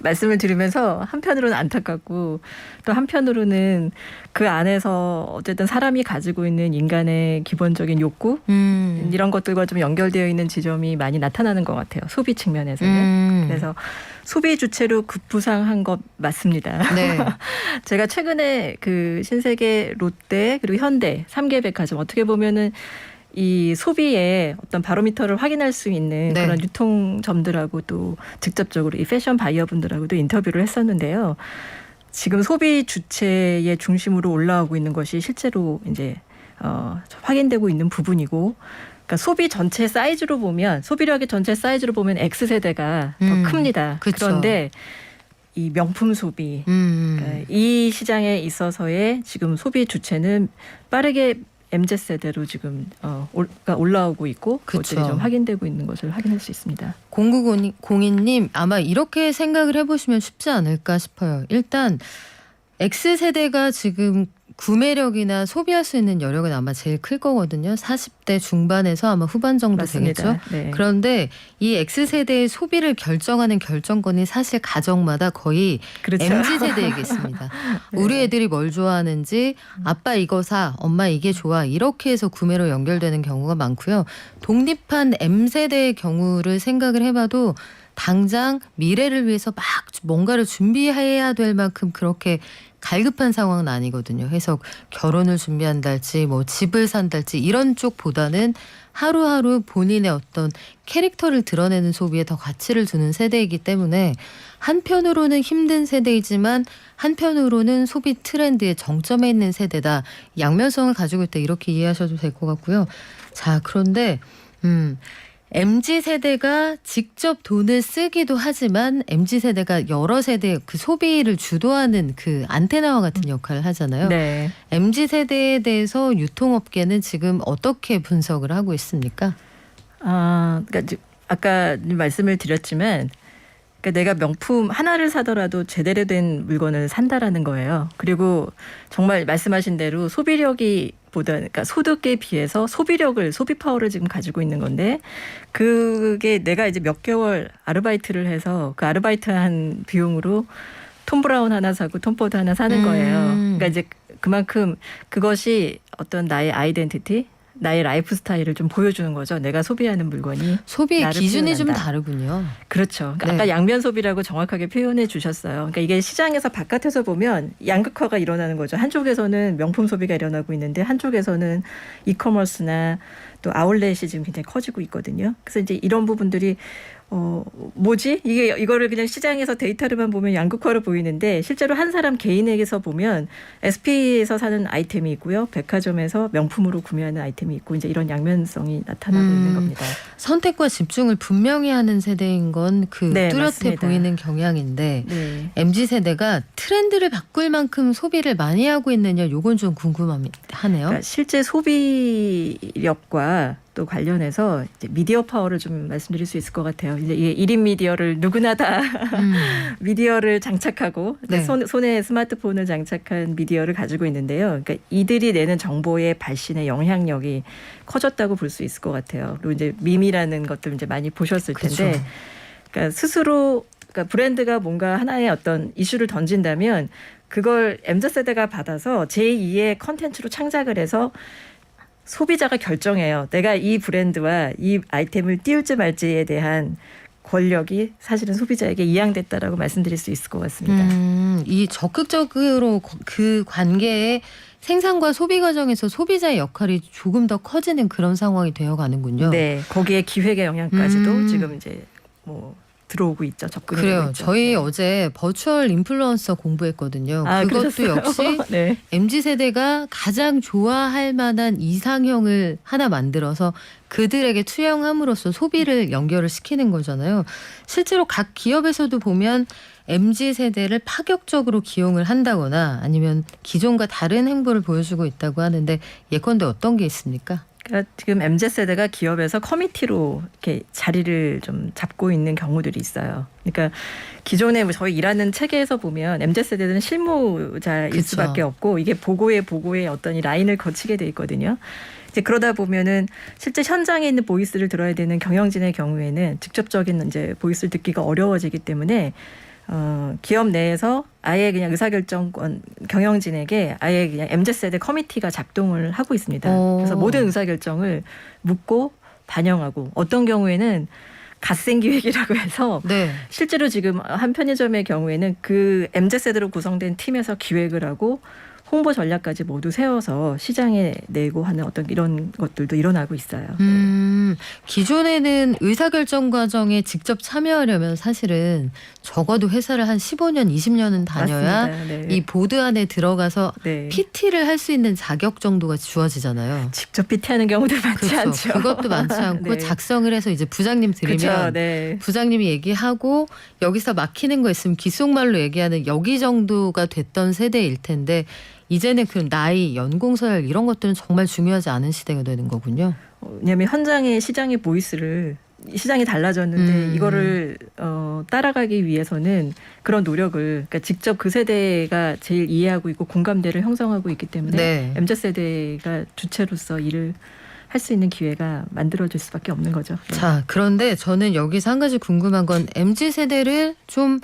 [SPEAKER 11] 말씀을 들으면서 한편으로는 안타깝고 또 한편으로는 그 안에서 어쨌든 사람이 가지고 있는 인간의 기본적인 욕구 이런 것들과 좀 연결되어 있는 지점이 많이 나타나는 것 같아요. 소비 측면에서는. 그래서 소비 주체로 급부상한 것 맞습니다.
[SPEAKER 2] 네.
[SPEAKER 11] 제가 최근에 그 신세계, 롯데 그리고 현대 3개 백화점 어떻게 보면은 이 소비의 어떤 바로미터를 확인할 수 있는
[SPEAKER 2] 네.
[SPEAKER 11] 그런 유통점들하고 또 직접적으로 이 패션 바이어분들하고도 인터뷰를 했었는데요. 지금 소비 주체의 중심으로 올라오고 있는 것이 실제로 이제 확인되고 있는 부분이고, 그러니까 소비 전체 사이즈로 보면 소비력의 전체 사이즈로 보면 X세대가 더 큽니다.
[SPEAKER 2] 그쵸.
[SPEAKER 11] 그런데 이 명품 소비, 그러니까 이 시장에 있어서의 지금 소비 주체는 빠르게 MZ세대로 지금 올라오고 있고 그것들이 좀 확인되고 있는 것을 확인할 수 있습니다.
[SPEAKER 2] 0902님 아마 이렇게 생각을 해보시면 쉽지 않을까 싶어요. 일단 X세대가 지금 구매력이나 소비할 수 있는 여력은 아마 제일 클 거거든요. 40대 중반에서 아마 후반 정도
[SPEAKER 11] 맞습니다.
[SPEAKER 2] 되겠죠.
[SPEAKER 11] 네.
[SPEAKER 2] 그런데 이 X세대의 소비를 결정하는 결정권이 사실 가정마다 거의
[SPEAKER 11] 그렇죠.
[SPEAKER 2] MZ세대에게 있습니다.
[SPEAKER 11] 네.
[SPEAKER 2] 우리 애들이 뭘 좋아하는지 아빠 이거 사, 엄마 이게 좋아 이렇게 해서 구매로 연결되는 경우가 많고요. 독립한 M세대의 경우를 생각을 해봐도 당장 미래를 위해서 막 뭔가를 준비해야 될 만큼 그렇게 갈급한 상황은 아니거든요. 해서 결혼을 준비한달지 뭐 집을 산달지 이런 쪽보다는 하루하루 본인의 어떤 캐릭터를 드러내는 소비에 더 가치를 두는 세대이기 때문에 한편으로는 힘든 세대이지만 한편으로는 소비 트렌드의 정점에 있는 세대다. 양면성을 가지고 있다. 이렇게 이해하셔도 될 것 같고요. 자, 그런데 MZ세대가 직접 돈을 쓰기도 하지만 MZ세대가 여러 세대의 그 소비를 주도하는 그 안테나와 같은 역할을 하잖아요.
[SPEAKER 11] 네.
[SPEAKER 2] MZ세대에 대해서 유통업계는 지금 어떻게 분석을 하고 있습니까?
[SPEAKER 11] 그러니까 아까 말씀을 드렸지만 그러니까 내가 명품 하나를 사더라도 제대로 된 물건을 산다라는 거예요. 그리고 정말 말씀하신 대로 소비력이 소득보다 그러니까 소득에 비해서 소비 파워를 지금 가지고 있는 건데 그게 내가 이제 몇 개월 아르바이트를 해서 그 아르바이트한 비용으로 톰 브라운 하나 사고 톰 포드 하나 사는 거예요. 그러니까 이제 그만큼 그것이 어떤 나의 아이덴티티, 나의 라이프 스타일을 좀 보여주는 거죠. 내가 소비하는 물건이
[SPEAKER 2] 소비의
[SPEAKER 11] 나를
[SPEAKER 2] 기준이
[SPEAKER 11] 표현한다.
[SPEAKER 2] 좀 다르군요.
[SPEAKER 11] 그렇죠. 그러니까
[SPEAKER 2] 네.
[SPEAKER 11] 아까 양면 소비라고 정확하게 표현해 주셨어요. 그러니까 이게 시장에서 바깥에서 보면 양극화가 일어나는 거죠. 한쪽에서는 명품 소비가 일어나고 있는데 한쪽에서는 이커머스나 또 아울렛이 지금 굉장히 커지고 있거든요. 그래서 이제 이런 부분들이 뭐지? 이거를 그냥 시장에서 데이터를만 보면 양극화로 보이는데 실제로 한 사람 개인에게서 보면 SP에서 사는 아이템이 있고요. 백화점에서 명품으로 구매하는 아이템이 있고 이제 이런 양면성이 나타나고 있는 겁니다.
[SPEAKER 2] 선택과 집중을 분명히 하는 세대인 건
[SPEAKER 11] 네,
[SPEAKER 2] 뚜렷해
[SPEAKER 11] 맞습니다.
[SPEAKER 2] 보이는 경향인데
[SPEAKER 11] 네.
[SPEAKER 2] MZ세대가 트렌드를 바꿀 만큼 소비를 많이 하고 있느냐 요건 좀 궁금하네요.
[SPEAKER 11] 그러니까 실제 소비력과 또 관련해서 이제 미디어 파워를 좀 말씀드릴 수 있을 것 같아요. 이제 이게 1인 미디어를 누구나 다 미디어를 장착하고
[SPEAKER 2] 네.
[SPEAKER 11] 손에 스마트폰을 장착한 미디어를 가지고 있는데요. 그러니까 이들이 내는 정보의 발신의 영향력이 커졌다고 볼 수 있을 것 같아요. 그리고 이제 밈이라는 것들 이제 많이 보셨을 텐데,
[SPEAKER 2] 그렇죠.
[SPEAKER 11] 그러니까 스스로 그러니까 브랜드가 뭔가 하나의 어떤 이슈를 던진다면 그걸 MZ세대가 받아서 제2의 컨텐츠로 창작을 해서 소비자가 결정해요. 내가 이 브랜드와 이 아이템을 띄울지 말지에 대한 권력이 사실은 소비자에게 이양됐다라고 말씀드릴 수 있을 것 같습니다.
[SPEAKER 2] 이 적극적으로 그 관계에 생산과 소비 과정에서 소비자의 역할이 조금 더 커지는 그런 상황이 되어가는군요.
[SPEAKER 11] 네, 거기에 기획의 영향까지도 지금 이제 뭐 들어오고 있죠. 접근이
[SPEAKER 2] 그래요.
[SPEAKER 11] 되고 있죠.
[SPEAKER 2] 저희
[SPEAKER 11] 네.
[SPEAKER 2] 어제 버추얼 인플루언서 공부했거든요.
[SPEAKER 11] 아,
[SPEAKER 2] 그것도
[SPEAKER 11] 그러셨어요?
[SPEAKER 2] 역시
[SPEAKER 11] 네.
[SPEAKER 2] MZ세대가 가장 좋아할 만한 이상형을 하나 만들어서 그들에게 투영함으로써 소비를 연결을 시키는 거잖아요. 실제로 각 기업에서도 보면 MZ세대를 파격적으로 기용을 한다거나 아니면 기존과 다른 행보를 보여주고 있다고 하는데 예컨대 어떤 게 있습니까?
[SPEAKER 11] 그러니까 지금 MZ세대가 기업에서 커미티로 이렇게 자리를 좀 잡고 있는 경우들이 있어요. 그러니까 기존에 저희 일하는 체계에서 보면 MZ세대는 실무자일
[SPEAKER 2] 그쵸.
[SPEAKER 11] 수밖에 없고 이게 보고의 어떤 이 라인을 거치게 돼 있거든요. 이제 그러다 보면은 실제 현장에 있는 보이스를 들어야 되는 경영진의 경우에는 직접적인 이제 보이스를 듣기가 어려워지기 때문에 기업 내에서 아예 그냥 의사결정권 경영진에게 아예 그냥 MZ세대 커미티가 작동을 하고 있습니다. 그래서 모든 의사결정을 묻고 반영하고 어떤 경우에는 갓생기획이라고 해서
[SPEAKER 2] 네.
[SPEAKER 11] 실제로 지금 한 편의점의 경우에는 그 MZ세대로 구성된 팀에서 기획을 하고 홍보 전략까지 모두 세워서 시장에 내고 하는 어떤 이런 것들도 일어나고 있어요.
[SPEAKER 2] 기존에는 의사결정 과정에 직접 참여하려면 사실은 적어도 회사를 한 15년, 20년은 다녀야
[SPEAKER 11] 맞습니다. 네.
[SPEAKER 2] 이 보드 안에 들어가서
[SPEAKER 11] 네.
[SPEAKER 2] PT를 할 수 있는 자격 정도가 주어지잖아요.
[SPEAKER 11] 직접 PT하는 경우도 많지
[SPEAKER 2] 그렇죠.
[SPEAKER 11] 않죠.
[SPEAKER 2] 그것도 많지 않고
[SPEAKER 11] 네.
[SPEAKER 2] 작성을 해서 이제 부장님 드리면
[SPEAKER 11] 그렇죠. 네.
[SPEAKER 2] 부장님이 얘기하고 여기서 막히는 거 있으면 귓속말로 얘기하는 여기 정도가 됐던 세대일 텐데 이제는 그 나이, 연공서열 이런 것들은 정말 중요하지 않은 시대가 되는 거군요.
[SPEAKER 11] 왜냐하면 현장의 시장의 보이스를 시장이 달라졌는데 이거를 따라가기 위해서는 그런 노력을 그러니까 직접 그 세대가 제일 이해하고 있고 공감대를 형성하고 있기 때문에
[SPEAKER 2] 네.
[SPEAKER 11] MZ세대가 주체로서 일을 할 수 있는 기회가 만들어질 수밖에 없는 거죠. 네.
[SPEAKER 2] 자, 그런데 저는 여기서 한 가지 궁금한 건 MZ세대를 좀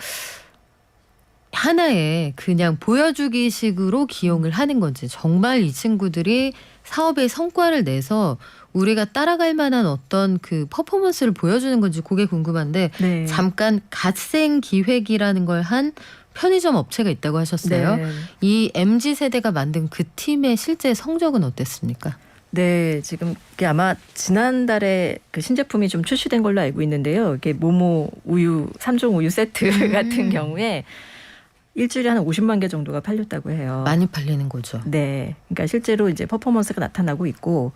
[SPEAKER 2] 하나의 그냥 보여주기 식으로 기용을 하는 건지 정말 이 친구들이 사업의 성과를 내서 우리가 따라갈 만한 어떤 그 퍼포먼스를 보여주는 건지 그게 궁금한데
[SPEAKER 11] 네.
[SPEAKER 2] 잠깐 갓생 기획이라는 걸 한 편의점 업체가 있다고 하셨어요.
[SPEAKER 11] 네.
[SPEAKER 2] 이 MZ세대가 만든 그 팀의 실제 성적은 어땠습니까?
[SPEAKER 11] 네, 지금 이게 아마 지난달에 그 신제품이 좀 출시된 걸로 알고 있는데요. 이게 모모 우유 3종 우유 세트 같은 경우에 일주일에 한 50만 개 정도가 팔렸다고 해요.
[SPEAKER 2] 많이 팔리는 거죠.
[SPEAKER 11] 네. 그러니까 실제로 이제 퍼포먼스가 나타나고 있고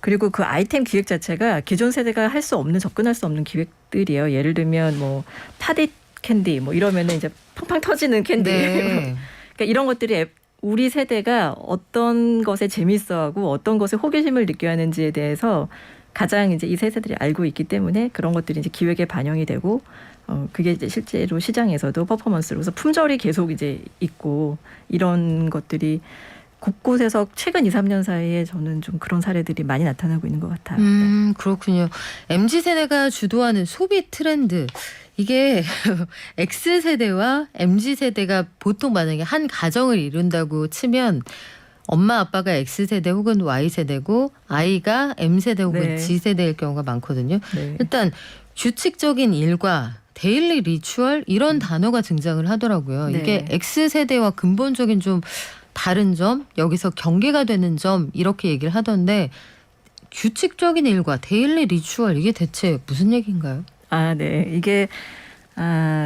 [SPEAKER 11] 그리고 그 아이템 기획 자체가 기존 세대가 할 수 없는 접근할 수 없는 기획들이에요. 예를 들면 뭐 파디 캔디 뭐 이러면은 이제 팡팡 터지는 캔디.
[SPEAKER 2] 네.
[SPEAKER 11] 그러니까 이런 것들이 우리 세대가 어떤 것에 재밌어하고 어떤 것에 호기심을 느껴야 하는지에 대해서 가장 이제 이 세대들이 알고 있기 때문에 그런 것들이 이제 기획에 반영이 되고 그게 이제 실제로 시장에서도 퍼포먼스로서 품절이 계속 이제 있고 이런 것들이 곳곳에서 최근 2, 3년 사이에 저는 좀 그런 사례들이 많이 나타나고 있는 것 같아요.
[SPEAKER 2] 그렇군요. MZ세대가 주도하는 소비 트렌드. 이게 X세대와 MZ세대가 보통 만약에 한 가정을 이룬다고 치면 엄마 아빠가 X세대 혹은 Y세대고 아이가 M세대 혹은
[SPEAKER 11] 네.
[SPEAKER 2] G세대일 경우가 많거든요.
[SPEAKER 11] 네.
[SPEAKER 2] 일단 규칙적인 일과 데일리 리추얼 이런 단어가 등장을 하더라고요.
[SPEAKER 11] 네.
[SPEAKER 2] 이게 X세대와 근본적인 좀 다른 점, 여기서 경계가 되는 점 이렇게 얘기를 하던데 규칙적인 일과 데일리 리추얼 이게 대체 무슨 얘기인가요?
[SPEAKER 11] 네. 이게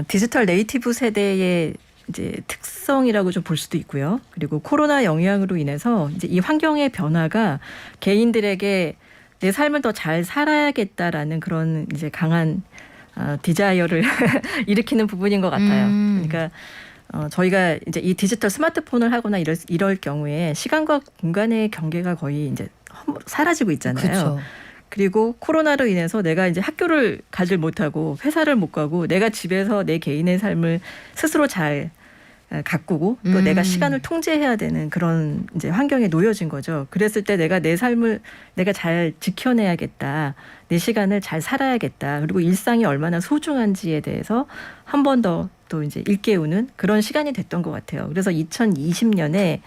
[SPEAKER 11] 디지털 네이티브 세대의 이제 특성이라고 좀 볼 수도 있고요. 그리고 코로나 영향으로 인해서 이제 이 환경의 변화가 개인들에게 내 삶을 더 잘 살아야겠다라는 그런 이제 강한 디자이어를 일으키는 부분인 것 같아요. 그러니까 저희가 이제 이 디지털 스마트폰을 하거나 이럴 경우에 시간과 공간의 경계가 거의 이제 사라지고 있잖아요.
[SPEAKER 2] 그렇죠.
[SPEAKER 11] 그리고 코로나로 인해서 내가 이제 학교를 가질 못하고 회사를 못 가고 내가 집에서 내 개인의 삶을 스스로 잘 가꾸고 또 내가 시간을 통제해야 되는 그런 이제 환경에 놓여진 거죠. 그랬을 때 내가 내 삶을 내가 잘 지켜내야겠다. 내 시간을 잘 살아야겠다. 그리고 일상이 얼마나 소중한지에 대해서 한 번 더 또 이제 일깨우는 그런 시간이 됐던 것 같아요. 그래서 2020년,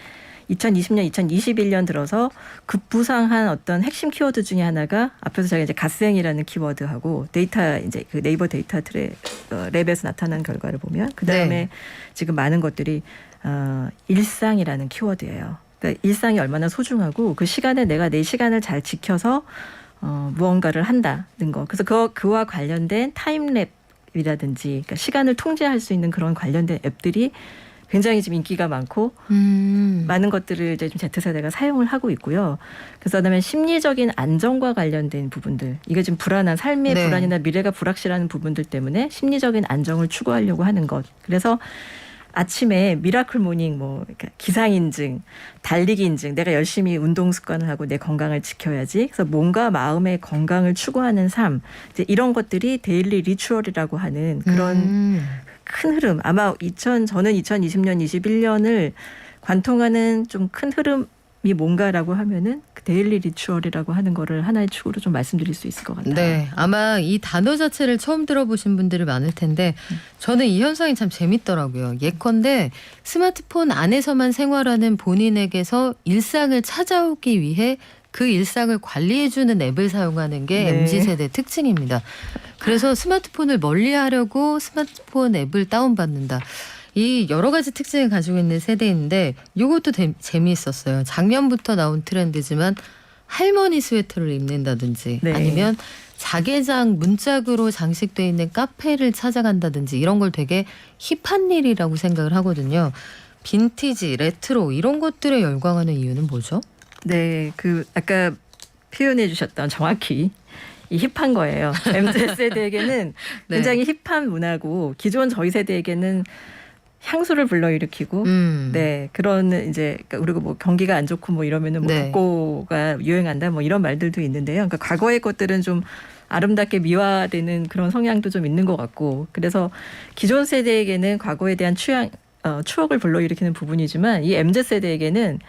[SPEAKER 11] 2021년 들어서 급부상한 어떤 핵심 키워드 중에 하나가 앞에서 제가 이제 갓생이라는 키워드하고 데이터 이제 그 네이버 데이터 랩에서 나타난 결과를 보면 그 다음에
[SPEAKER 2] 네.
[SPEAKER 11] 지금 많은 것들이 일상이라는 키워드예요. 그러니까 일상이 얼마나 소중하고 그 시간에 내가 내 시간을 잘 지켜서 무언가를 한다는 거. 그래서 그와 관련된 타임랩이라든지 그러니까 시간을 통제할 수 있는 그런 관련된 앱들이 굉장히 지금 인기가 많고 많은 것들을 이제 좀 Z세대가 사용을 하고 있고요. 그래서 그다음에 심리적인 안정과 관련된 부분들, 이게 지금 불안한 삶의
[SPEAKER 2] 네.
[SPEAKER 11] 불안이나 미래가 불확실한 부분들 때문에 심리적인 안정을 추구하려고 하는 것. 그래서 아침에 미라클 모닝 그러니까 기상 인증, 달리기 인증, 내가 열심히 운동 습관을 하고 내 건강을 지켜야지. 그래서 몸과 마음의 건강을 추구하는 삶, 이제 이런 것들이 데일리 리추얼이라고 하는 그런 큰 흐름. 아마 저는 2020년, 21년을 관통하는 좀 큰 흐름이 뭔가라고 하면은 그 데일리 리추얼이라고 하는 거를 하나의 축으로 좀 말씀드릴 수 있을 것 같아요.
[SPEAKER 2] 네, 아마 이 단어 자체를 처음 들어보신 분들이 많을 텐데 저는 이 현상이 참 재밌더라고요. 예컨대 스마트폰 안에서만 생활하는 본인에게서 일상을 찾아오기 위해 그 일상을 관리해주는 앱을 사용하는 게
[SPEAKER 11] 네.
[SPEAKER 2] MZ세대 특징입니다. 그래서 스마트폰을 멀리하려고 스마트폰 앱을 다운받는다. 이 여러 가지 특징을 가지고 있는 세대인데 이것도 재미있었어요. 작년부터 나온 트렌드지만 할머니 스웨터를 입는다든지
[SPEAKER 11] 네.
[SPEAKER 2] 아니면 자개장 문짝으로 장식되어 있는 카페를 찾아간다든지 이런 걸 되게 힙한 일이라고 생각을 하거든요. 빈티지, 레트로 이런 것들에 열광하는 이유는 뭐죠?
[SPEAKER 11] 네, 아까 표현해 주셨던 정확히 이 힙한 거예요. MZ세대에게는
[SPEAKER 2] 네.
[SPEAKER 11] 굉장히 힙한 문화고 기존 저희 세대에게는 향수를 불러일으키고 네, 그런 이제 그리고 경기가 안 좋고 이러면은
[SPEAKER 2] 네.
[SPEAKER 11] 복고가 유행한다 이런 말들도 있는데요. 그러니까 과거의 것들은 좀 아름답게 미화되는 그런 성향도 좀 있는 것 같고 그래서 기존 세대에게는 과거에 대한 추억을 불러일으키는 부분이지만 이 MZ세대에게는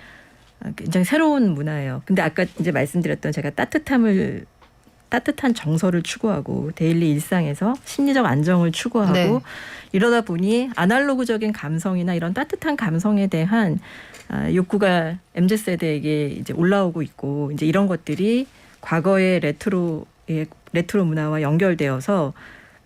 [SPEAKER 11] 굉장히 새로운 문화예요. 근데 아까 이제 말씀드렸던 제가 따뜻한 정서를 추구하고 데일리 일상에서 심리적 안정을 추구하고
[SPEAKER 2] 네.
[SPEAKER 11] 이러다 보니 아날로그적인 감성이나 이런 따뜻한 감성에 대한 욕구가 MZ세대에게 이제 올라오고 있고 이제 이런 것들이 과거의 레트로 문화와 연결되어서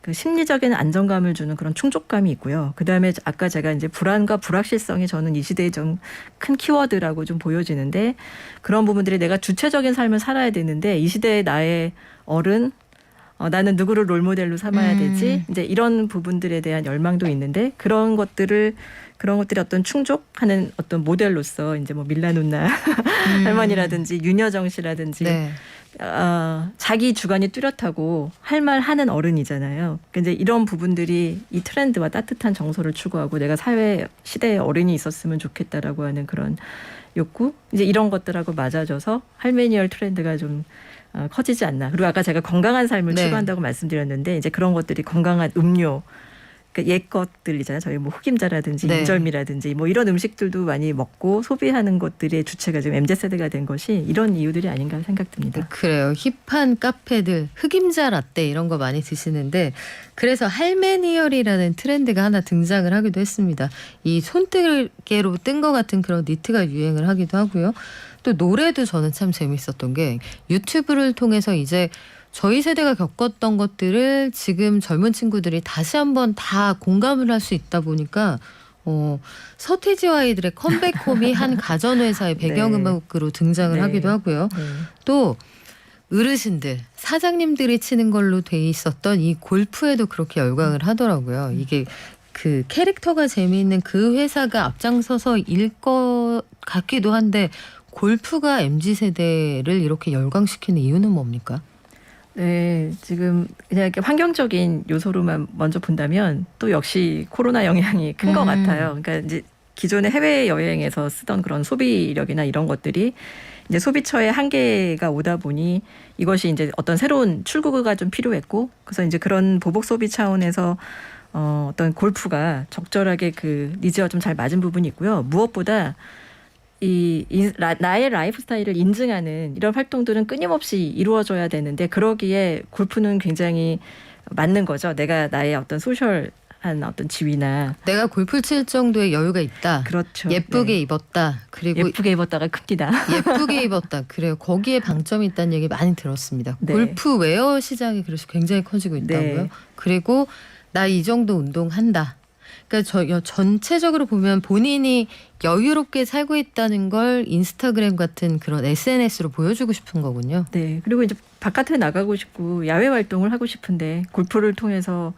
[SPEAKER 11] 그 심리적인 안정감을 주는 그런 충족감이 있고요. 그다음에 아까 제가 이제 불안과 불확실성이 저는 이 시대의 좀 큰 키워드라고 좀 보여지는데 그런 부분들이 내가 주체적인 삶을 살아야 되는데 이 시대의 나의 어른 나는 누구를 롤모델로 삼아야 되지? 이제 이런 부분들에 대한 열망도 있는데 그런 것들이 어떤 충족하는 어떤 모델로서 이제 밀라누나 할머니라든지 윤여정 씨라든지
[SPEAKER 2] 네.
[SPEAKER 11] 자기 주관이 뚜렷하고 할 말 하는 어른이잖아요. 근데 이런 부분들이 이 트렌드와 따뜻한 정서를 추구하고 내가 시대의 어른이 있었으면 좋겠다라고 하는 그런 욕구, 이제 이런 것들하고 맞아져서 할메니얼 트렌드가 좀 커지지 않나. 그리고 아까 제가 건강한 삶을
[SPEAKER 2] 네.
[SPEAKER 11] 추구한다고 말씀드렸는데 이제 그런 것들이 건강한 음료, 그러니까 옛 것들이잖아요. 저희 뭐 흑임자라든지
[SPEAKER 2] 네.
[SPEAKER 11] 인절미라든지 뭐 이런 음식들도 많이 먹고 소비하는 것들의 주체가 지금 MZ세대가 된 것이 이런 이유들이 아닌가 생각됩니다.
[SPEAKER 2] 그래요. 힙한 카페들 흑임자 라떼 이런 거 많이 드시는데 그래서 할메니얼이라는 트렌드가 하나 등장을 하기도 했습니다. 이 손뜨개로 뜬 것 같은 그런 니트가 유행을 하기도 하고요. 또 노래도 저는 참 재밌었던 게 유튜브를 통해서 이제 저희 세대가 겪었던 것들을 지금 젊은 친구들이 다시 한번 다 공감을 할 수 있다 보니까 서태지와 아이들의 컴백홈이 한 가전회사의 배경음악으로 등장을
[SPEAKER 11] 네.
[SPEAKER 2] 하기도 하고요.
[SPEAKER 11] 네.
[SPEAKER 2] 또 어르신들, 사장님들이 치는 걸로 돼 있었던 이 골프에도 그렇게 열광을 하더라고요. 이게 그 캐릭터가 재미있는 그 회사가 앞장서서 일 것 같기도 한데 골프가 MZ세대를 이렇게 열광시키는 이유는 뭡니까?
[SPEAKER 11] 네, 지금 그냥 이렇게 환경적인 요소로만 먼저 본다면 또 역시 코로나 영향이 큰 것 같아요. 그러니까 이제 기존의 해외 여행에서 쓰던 그런 소비력이나 이런 것들이 이제 소비처의 한계가 오다 보니 이것이 이제 어떤 새로운 출구가 좀 필요했고, 그래서 이제 그런 보복 소비 차원에서 어떤 골프가 적절하게 그 니즈와 좀 잘 맞은 부분이 있고요. 무엇보다 나의 라이프 스타일을 인증하는 이런 활동들은 끊임없이 이루어져야 되는데 그러기에 골프는 굉장히 맞는 거죠. 내가 나의 어떤 소셜한 어떤 지위나
[SPEAKER 2] 내가 골프 칠 정도의 여유가 있다.
[SPEAKER 11] 그렇죠.
[SPEAKER 2] 예쁘게
[SPEAKER 11] 네.
[SPEAKER 2] 입었다. 그리고
[SPEAKER 11] 예쁘게 입었다가 큽니다.
[SPEAKER 2] 예쁘게 입었다. 그래요. 거기에 방점이 있다는 얘기 많이 들었습니다.
[SPEAKER 11] 네.
[SPEAKER 2] 골프 웨어 시장이 그래서 굉장히 커지고 있다고요.
[SPEAKER 11] 네.
[SPEAKER 2] 그리고 나 이 정도 운동한다. 그러니까 전체적으로 보면 본인이 여유롭게 살고 있다는 걸 인스타그램 같은 그런 SNS로 보여주고 싶은 거군요.
[SPEAKER 11] 네. 그리고 이제 바깥에 나가고 싶고 야외 활동을 하고 싶은데 골프를 통해서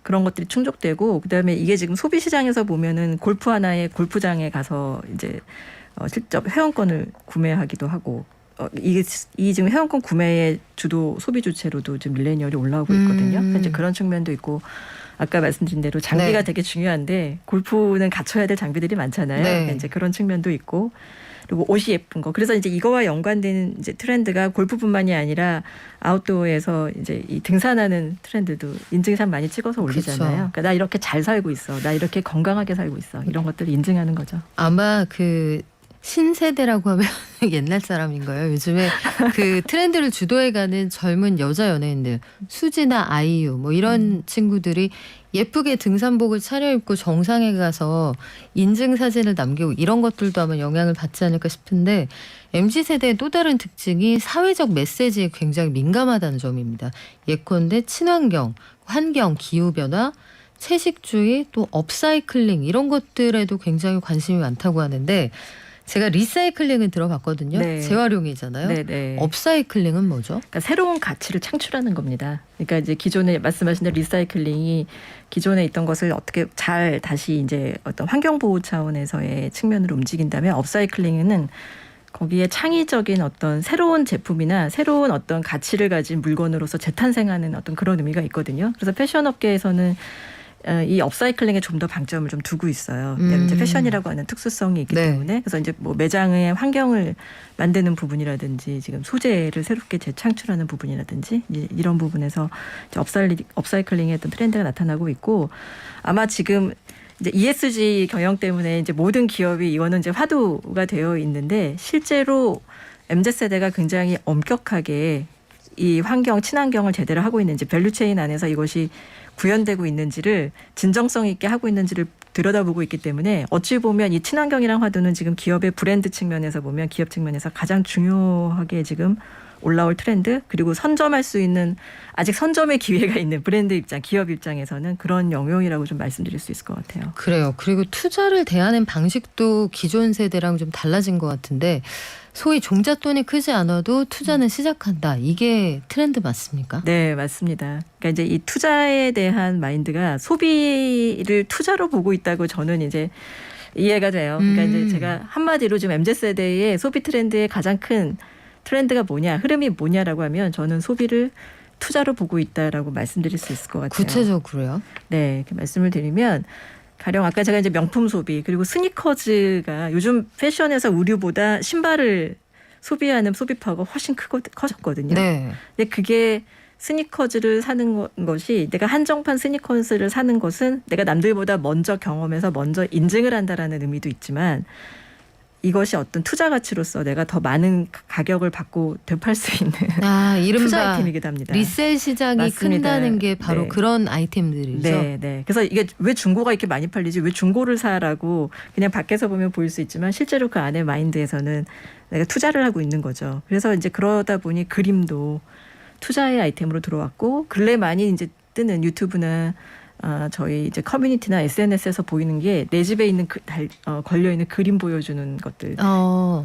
[SPEAKER 11] 그런 것들이 충족되고 그다음에 이게 지금 소비 시장에서 보면은 골프 하나의 골프장에 가서 이제 직접 회원권을 구매하기도 하고 이게 이 지금 회원권 구매의 주도 소비 주체로도 지금 밀레니얼이 올라오고 있거든요. 이제 그런 측면도 있고 아까 말씀드린 대로 장비가
[SPEAKER 2] 네.
[SPEAKER 11] 되게 중요한데 골프는 갖춰야 될 장비들이 많잖아요.
[SPEAKER 2] 네.
[SPEAKER 11] 그러니까 이제 그런 측면도 있고 그리고 옷이 예쁜 거. 그래서 이제 이거와 연관되는 이제 트렌드가 골프뿐만이 아니라 아웃도어에서 이제 이 등산하는 트렌드도 인증샷 많이 찍어서 올리잖아요.
[SPEAKER 2] 그렇죠.
[SPEAKER 11] 그러니까 나 이렇게 잘 살고 있어. 나 이렇게 건강하게 살고 있어. 이런 것들을 인증하는 거죠.
[SPEAKER 2] 아마 그 신세대라고 하면 옛날 사람인 거예요. 요즘에 그 트렌드를 주도해가는 젊은 여자 연예인들 수지나 아이유 뭐 이런 친구들이 예쁘게 등산복을 차려입고 정상에 가서 인증 사진을 남기고 이런 것들도 아마 영향을 받지 않을까 싶은데 MZ세대의 또 다른 특징이 사회적 메시지에 굉장히 민감하다는 점입니다. 예컨대 친환경, 환경, 기후변화, 채식주의, 또 업사이클링 이런 것들에도 굉장히 관심이 많다고 하는데 제가 리사이클링은 들어봤거든요.
[SPEAKER 11] 네.
[SPEAKER 2] 재활용이잖아요.
[SPEAKER 11] 네네.
[SPEAKER 2] 업사이클링은 뭐죠?
[SPEAKER 11] 그러니까 새로운 가치를 창출하는 겁니다. 그러니까 이제 기존에 말씀하신 대로 리사이클링이 기존에 있던 것을 어떻게 잘 다시 이제 어떤 환경 보호 차원에서의 측면으로 움직인다면 업사이클링은 거기에 창의적인 어떤 새로운 제품이나 새로운 어떤 가치를 가진 물건으로서 재탄생하는 어떤 그런 의미가 있거든요. 그래서 패션 업계에서는 이 업사이클링에 좀 더 방점을 좀 두고 있어요. 이제 패션이라고 하는 특수성이 있기
[SPEAKER 2] 네.
[SPEAKER 11] 때문에 그래서 이제 뭐 매장의 환경을 만드는 부분이라든지 지금 소재를 새롭게 재창출하는 부분이라든지 이런 부분에서 이제 업사이클링의 어떤 트렌드가 나타나고 있고 아마 지금 이제 ESG 경영 때문에 이제 모든 기업이 이거는 이제 화두가 되어 있는데 실제로 MZ세대가 굉장히 엄격하게 이 환경, 친환경을 제대로 하고 있는지 밸류체인 안에서 이것이 구현되고 있는지를 진정성 있게 하고 있는지를 들여다보고 있기 때문에 어찌 보면 이 친환경이란 화두는 지금 기업의 브랜드 측면에서 보면 기업 측면에서 가장 중요하게 지금 올라올 트렌드 그리고 선점할 수 있는 아직 선점의 기회가 있는 브랜드 입장, 기업 입장에서는 그런 영역이라고 좀 말씀드릴 수 있을 것 같아요.
[SPEAKER 2] 그래요. 그리고 투자를 대하는 방식도 기존 세대랑 좀 달라진 것 같은데 소위 종잣돈이 크지 않아도 투자는 시작한다. 이게 트렌드 맞습니까?
[SPEAKER 11] 네, 맞습니다. 그러니까 이제 이 투자에 대한 마인드가 소비를 투자로 보고 있다고 저는 이제 이해가 돼요. 그러니까 이제 제가 한마디로 지금 MZ세대의 소비 트렌드의 가장 큰 트렌드가 뭐냐, 흐름이 뭐냐라고 하면 저는 소비를 투자로 보고 있다라고 말씀드릴 수 있을 것 같아요.
[SPEAKER 2] 구체적으로요?
[SPEAKER 11] 네, 이렇게 말씀을 드리면 가령 아까 제가 이제 명품 소비 그리고 스니커즈가 요즘 패션에서 의류보다 신발을 소비하는 소비파가 훨씬 커졌거든요.
[SPEAKER 2] 네.
[SPEAKER 11] 근데 그게 스니커즈를 사는 것이 내가 한정판 스니커즈를 사는 것은 내가 남들보다 먼저 경험해서 먼저 인증을 한다라는 의미도 있지만 이것이 어떤 투자 가치로서 내가 더 많은 가격을 받고 되팔 수 있는
[SPEAKER 2] 이른바
[SPEAKER 11] 투자 아이템이기도 합니다.
[SPEAKER 2] 리셀 시장이
[SPEAKER 11] 맞습니다.
[SPEAKER 2] 큰다는 게 바로
[SPEAKER 11] 네.
[SPEAKER 2] 그런 아이템들이죠.
[SPEAKER 11] 네, 네. 그래서 이게 왜 중고가 이렇게 많이 팔리지? 왜 중고를 사라고 그냥 밖에서 보면 보일 수 있지만 실제로 그 안에 마인드에서는 내가 투자를 하고 있는 거죠. 그래서 이제 그러다 보니 그림도 투자의 아이템으로 들어왔고 근래 많이 이제 뜨는 유튜브나 저희 이제 커뮤니티나 SNS에서 보이는 게 내 집에 있는 걸려 있는 그림 보여주는 것들,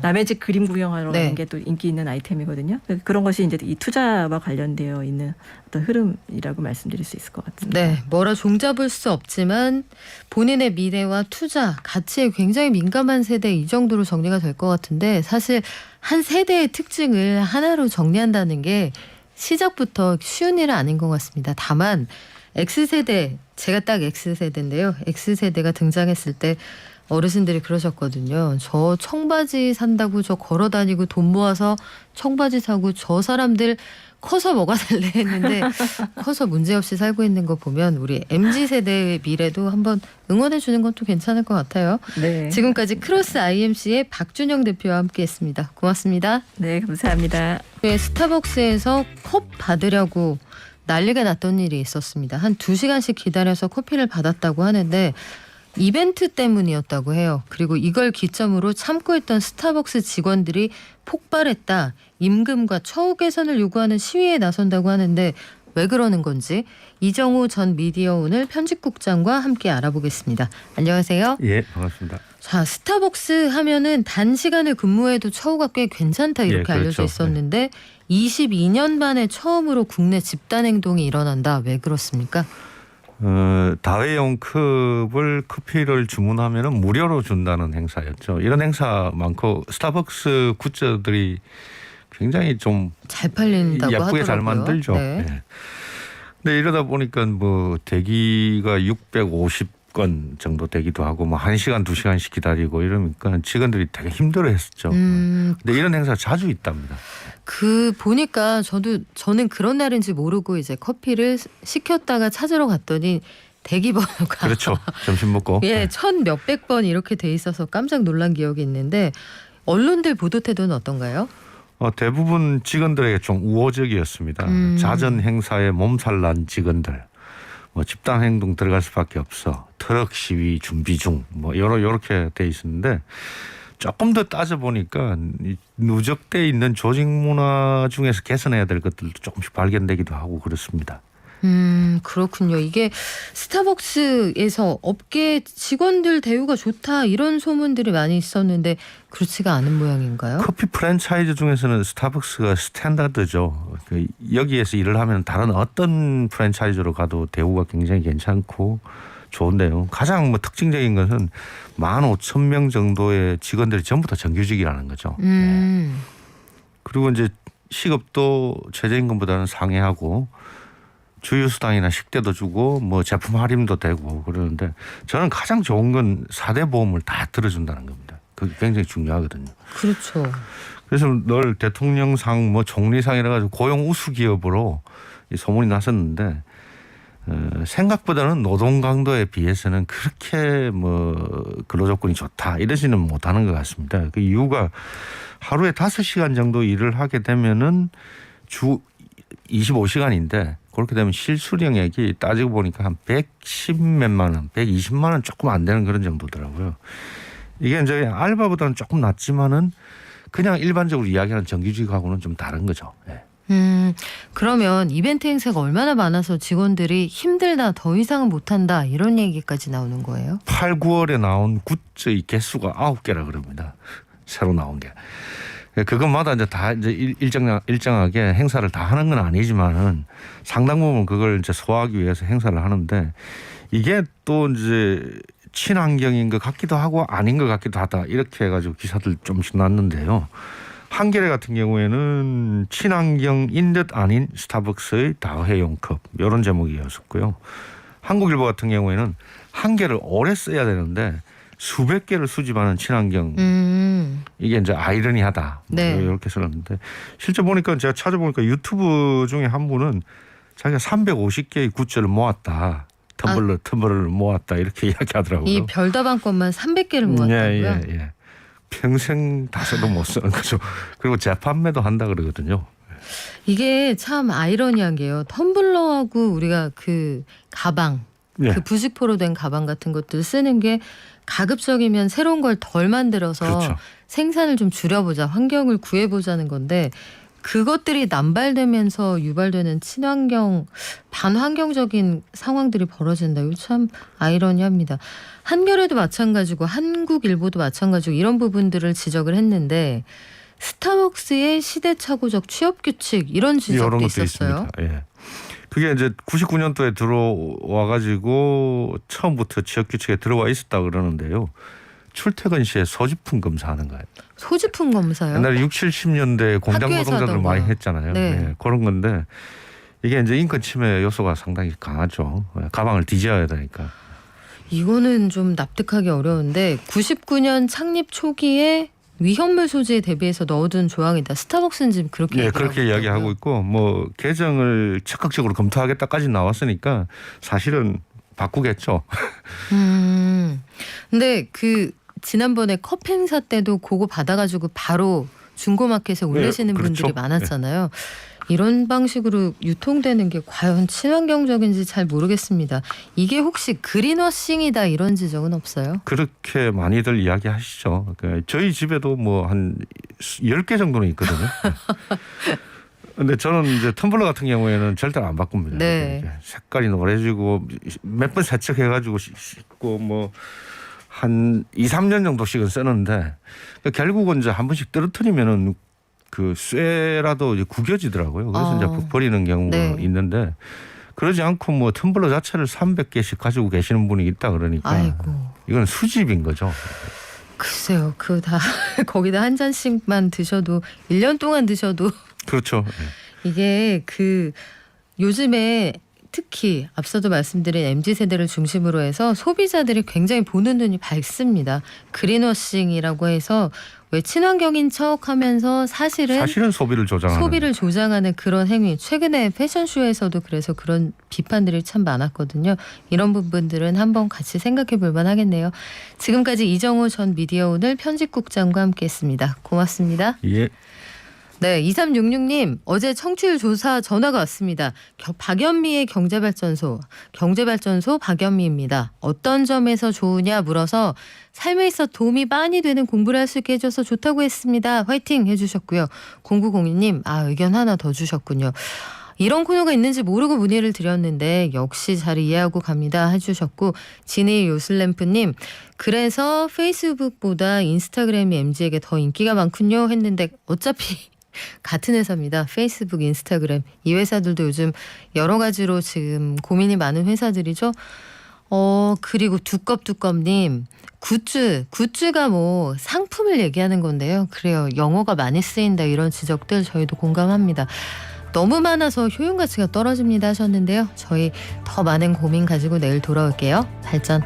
[SPEAKER 11] 남의 집 그림 구경하러 가는 게 또 인기 있는 아이템이거든요. 그런 것이 이제 이 투자와 관련되어 있는 어떤 흐름이라고 말씀드릴 수 있을 것 같습니다.
[SPEAKER 2] 네, 뭐라 종잡을 수 없지만 본인의 미래와 투자, 가치에 굉장히 민감한 세대 이 정도로 정리가 될 것 같은데 사실 한 세대의 특징을 하나로 정리한다는 게 시작부터 쉬운 일은 아닌 것 같습니다. 다만 X세대, 제가 딱 X세대인데요. X세대가 등장했을 때 어르신들이 그러셨거든요. 저 청바지 산다고 저 걸어다니고 돈 모아서 청바지 사고 저 사람들 커서 뭐가 될래 했는데 커서 문제없이 살고 있는 거 보면 우리 MZ세대의 미래도 한번 응원해 주는 건 또 괜찮을 것 같아요.
[SPEAKER 11] 네.
[SPEAKER 2] 지금까지 크로스 IMC의 박준영 대표와 함께했습니다. 고맙습니다.
[SPEAKER 11] 네, 감사합니다.
[SPEAKER 2] 스타벅스에서 컵 받으려고 난리가 났던 일이 있었습니다. 한 2시간씩 기다려서 커피를 받았다고 하는데 이벤트 때문이었다고 해요. 그리고 이걸 기점으로 참고 있던 스타벅스 직원들이 폭발했다. 임금과 처우 개선을 요구하는 시위에 나선다고 하는데 왜 그러는 건지 이정우 전 미디어오늘 편집국장과 함께 알아보겠습니다. 안녕하세요.
[SPEAKER 12] 예, 반갑습니다.
[SPEAKER 2] 자, 스타벅스 하면은 단시간을 근무해도 처우가 꽤 괜찮다 이렇게
[SPEAKER 12] 그렇죠.
[SPEAKER 2] 알려져 있었는데 22년 만에 처음으로 국내 집단 행동이 일어난다. 왜 그렇습니까?
[SPEAKER 12] 다회용 컵을 커피를 주문하면 무료로 준다는 행사였죠. 이런 행사 많고 스타벅스 굿즈들이 굉장히 좀
[SPEAKER 2] 잘 팔린다고
[SPEAKER 12] 예쁘게
[SPEAKER 2] 하더라고요.
[SPEAKER 12] 잘 만들죠.
[SPEAKER 2] 네.
[SPEAKER 12] 네. 근데 이러다 보니까 뭐 대기가 650건 정도 되기도 하고 뭐 1시간 2시간씩 기다리고 이러니까 직원들이 되게 힘들어했었죠. 근데 이런 행사 자주 있답니다.
[SPEAKER 2] 그 보니까 저는 그런 날인지 모르고 이제 커피를 시켰다가 찾으러 갔더니 대기 번호가
[SPEAKER 12] 그렇죠. 점심 먹고.
[SPEAKER 2] 예,
[SPEAKER 12] 네.
[SPEAKER 2] 1,몇백 번 이렇게 돼 있어서 깜짝 놀란 기억이 있는데 언론들 보도 태도는 어떤가요?
[SPEAKER 12] 대부분 직원들에게 좀 우호적이었습니다. 잦은 행사에 몸살 난 직원들, 뭐 집단 행동 들어갈 수밖에 없어, 트럭 시위 준비 중, 뭐 요렇게 돼 있었는데 조금 더 따져보니까 누적돼 있는 조직 문화 중에서 개선해야 될 것들도 조금씩 발견되기도 하고 그렇습니다.
[SPEAKER 2] 그렇군요. 이게 스타벅스에서 업계 직원들 대우가 좋다 이런 소문들이 많이 있었는데 그렇지가 않은 모양인가요?
[SPEAKER 12] 커피 프랜차이즈 중에서는 스타벅스가 스탠다드죠. 여기에서 일을 하면 다른 어떤 프랜차이즈로 가도 대우가 굉장히 괜찮고 좋은데요. 가장 특징적인 것은 15,000명 정도의 직원들이 전부 다 정규직이라는 거죠. 네. 그리고 이제 시급도 최저임금보다는 상회하고 주유수당이나 식대도 주고 뭐 제품 할인도 되고 그러는데 저는 가장 좋은 건 4대 보험을 다 들어준다는 겁니다. 그게 굉장히 중요하거든요.
[SPEAKER 2] 그렇죠.
[SPEAKER 12] 그래서 늘 대통령상 뭐 총리상 이래가지고 고용 우수 기업으로 소문이 났었는데 생각보다는 노동 강도에 비해서는 그렇게 뭐 근로조건이 좋다 이러지는 못하는 것 같습니다. 그 이유가 하루에 5시간 정도 일을 하게 되면은 주 25시간인데 그렇게 되면 실수령액이 따지고 보니까 한 110몇만 원, 120만 원 조금 안 되는 그런 정도더라고요. 이게 이제 알바보다는 조금 낮지만은 그냥 일반적으로 이야기하는 정규직하고는 좀 다른 거죠. 네.
[SPEAKER 2] 그러면 이벤트 행사가 얼마나 많아서 직원들이 힘들다, 더 이상은 못한다 이런 얘기까지 나오는 거예요?
[SPEAKER 12] 8, 9월에 나온 굿즈의 개수가 9개라 그럽니다. 새로 나온 게. 그것마다 이제 다 이제 일정하게 행사를 다 하는 건 아니지만은 상당 부분 그걸 이제 소화하기 위해서 행사를 하는데 이게 또 이제 친환경인 것 같기도 하고 아닌 것 같기도 하다 이렇게 해가지고 기사들 좀씩 났는데요. 한겨레 같은 경우에는 친환경인 듯 아닌 스타벅스의 다회용 컵 이런 제목이었었고요. 한국일보 같은 경우에는 한 개를 오래 써야 되는데 수백 개를 수집하는 친환경 이게 이제 아이러니하다.
[SPEAKER 2] 네.
[SPEAKER 12] 이렇게 썼는데 실제 보니까 제가 찾아보니까 유튜브 중에 한 분은 자기가 350개의 굿즈를 모았다. 텀블러를 모았다 이렇게 이야기하더라고요.
[SPEAKER 2] 이 별다방권만 300개를 모았다고요?
[SPEAKER 12] 예. 평생 다 써도 못 쓰는 거죠. 그리고 재판매도 한다 그러거든요.
[SPEAKER 2] 이게 참 아이러니한 게요. 텀블러하고 우리가 그 가방,
[SPEAKER 12] 예.
[SPEAKER 2] 그 부직포로 된 가방 같은 것들 쓰는 게 가급적이면 새로운 걸 덜 만들어서
[SPEAKER 12] 그렇죠.
[SPEAKER 2] 생산을 좀 줄여보자, 환경을 구해보자는 건데 그것들이 남발되면서 유발되는 친환경, 반환경적인 상황들이 벌어진다. 이거 참 아이러니합니다. 한겨레도 마찬가지고 한국일보도 마찬가지고 이런 부분들을 지적을 했는데 스타벅스의 시대착오적 취업규칙 이런 지적도 있었어요.
[SPEAKER 12] 있습니다. 예. 그게 이제 99년도에 들어와 가지고 처음부터 취업규칙에 들어와 있었다 그러는데요. 출퇴근 시에 소지품 검사하는 거예요.
[SPEAKER 2] 소지품 검사요?
[SPEAKER 12] 옛날에 60, 70년대 공장
[SPEAKER 2] 학교에서
[SPEAKER 12] 노동자들
[SPEAKER 2] 하던
[SPEAKER 12] 많이
[SPEAKER 2] 거.
[SPEAKER 12] 했잖아요.
[SPEAKER 2] 네.
[SPEAKER 12] 네, 그런 건데 이게 이제 인권 침해 요소가 상당히 강하죠. 가방을 뒤져야 되니까.
[SPEAKER 2] 이거는 좀 납득하기 어려운데 99년 창립 초기에 위험물 소지에 대비해서 넣어둔 조항이다. 스타벅스는 지금 그렇게
[SPEAKER 12] 예, 그렇게 이야기하고 있고 뭐 개정을 적극적으로 검토하겠다까지 나왔으니까 사실은 바꾸겠죠.
[SPEAKER 2] 근데 그 지난번에 컵 행사 때도 그거 받아가지고 바로 중고마켓에 올리시는
[SPEAKER 12] 그렇죠.
[SPEAKER 2] 분들이 많았잖아요. 이런 방식으로 유통되는 게 과연 친환경적인지 잘 모르겠습니다. 이게 혹시 그린워싱이다 이런 지적은 없어요?
[SPEAKER 12] 그렇게 많이들 이야기하시죠. 저희 집에도 뭐 한 10개 정도는 있거든요. 근데 저는 이제 텀블러 같은 경우에는 절대 안 바꿉니다.
[SPEAKER 2] 네.
[SPEAKER 12] 색깔이 노래지고 몇 번 세척해가지고 씻고 뭐 한 2, 3년 정도씩은 쓰는데 결국은 이제 한 번씩 떨어뜨리면은 그 쇠라도 이제 구겨지더라고요. 그래서 이제 버리는 경우가
[SPEAKER 2] 네.
[SPEAKER 12] 있는데 그러지 않고 뭐 텀블러 자체를 300개씩 가지고 계시는 분이 있다 그러니까
[SPEAKER 2] 아이고.
[SPEAKER 12] 이건 수집인 거죠.
[SPEAKER 2] 글쎄요. 그 다 거기다 한 잔씩만 드셔도 1년 동안 드셔도
[SPEAKER 12] 그렇죠.
[SPEAKER 2] 이게 그 요즘에 특히 앞서도 말씀드린 MZ세대를 중심으로 해서 소비자들이 굉장히 보는 눈이 밝습니다. 그린워싱이라고 해서 왜 친환경인 척하면서 사실은
[SPEAKER 12] 소비를 조장하는
[SPEAKER 2] 그런 행위. 최근에 패션쇼에서도 그래서 그런 비판들이 참 많았거든요. 이런 부분들은 한번 같이 생각해 볼 만하겠네요. 지금까지 이정호 전 미디어오늘 편집국장과 함께했습니다. 고맙습니다.
[SPEAKER 12] 예.
[SPEAKER 2] 네, 2366님 어제 청취율 조사 전화가 왔습니다. 박연미의 경제발전소 박연미입니다. 어떤 점에서 좋으냐 물어서 삶에 있어 도움이 많이 되는 공부를 할 수 있게 해줘서 좋다고 했습니다. 화이팅 해주셨고요. 0902님 의견 하나 더 주셨군요. 이런 코너가 있는지 모르고 문의를 드렸는데 역시 잘 이해하고 갑니다 해주셨고 지니 요슬램프님 그래서 페이스북보다 인스타그램이 MZ에게 더 인기가 많군요 했는데 어차피 같은 회사입니다. 페이스북, 인스타그램 이 회사들도 요즘 여러 가지로 지금 고민이 많은 회사들이죠. 그리고 두껍님 굿즈가 뭐 상품을 얘기하는 건데요. 그래요. 영어가 많이 쓰인다 이런 지적들 저희도 공감합니다. 너무 많아서 효용 가치가 떨어집니다 하셨는데요. 저희 더 많은 고민 가지고 내일 돌아올게요. 발전.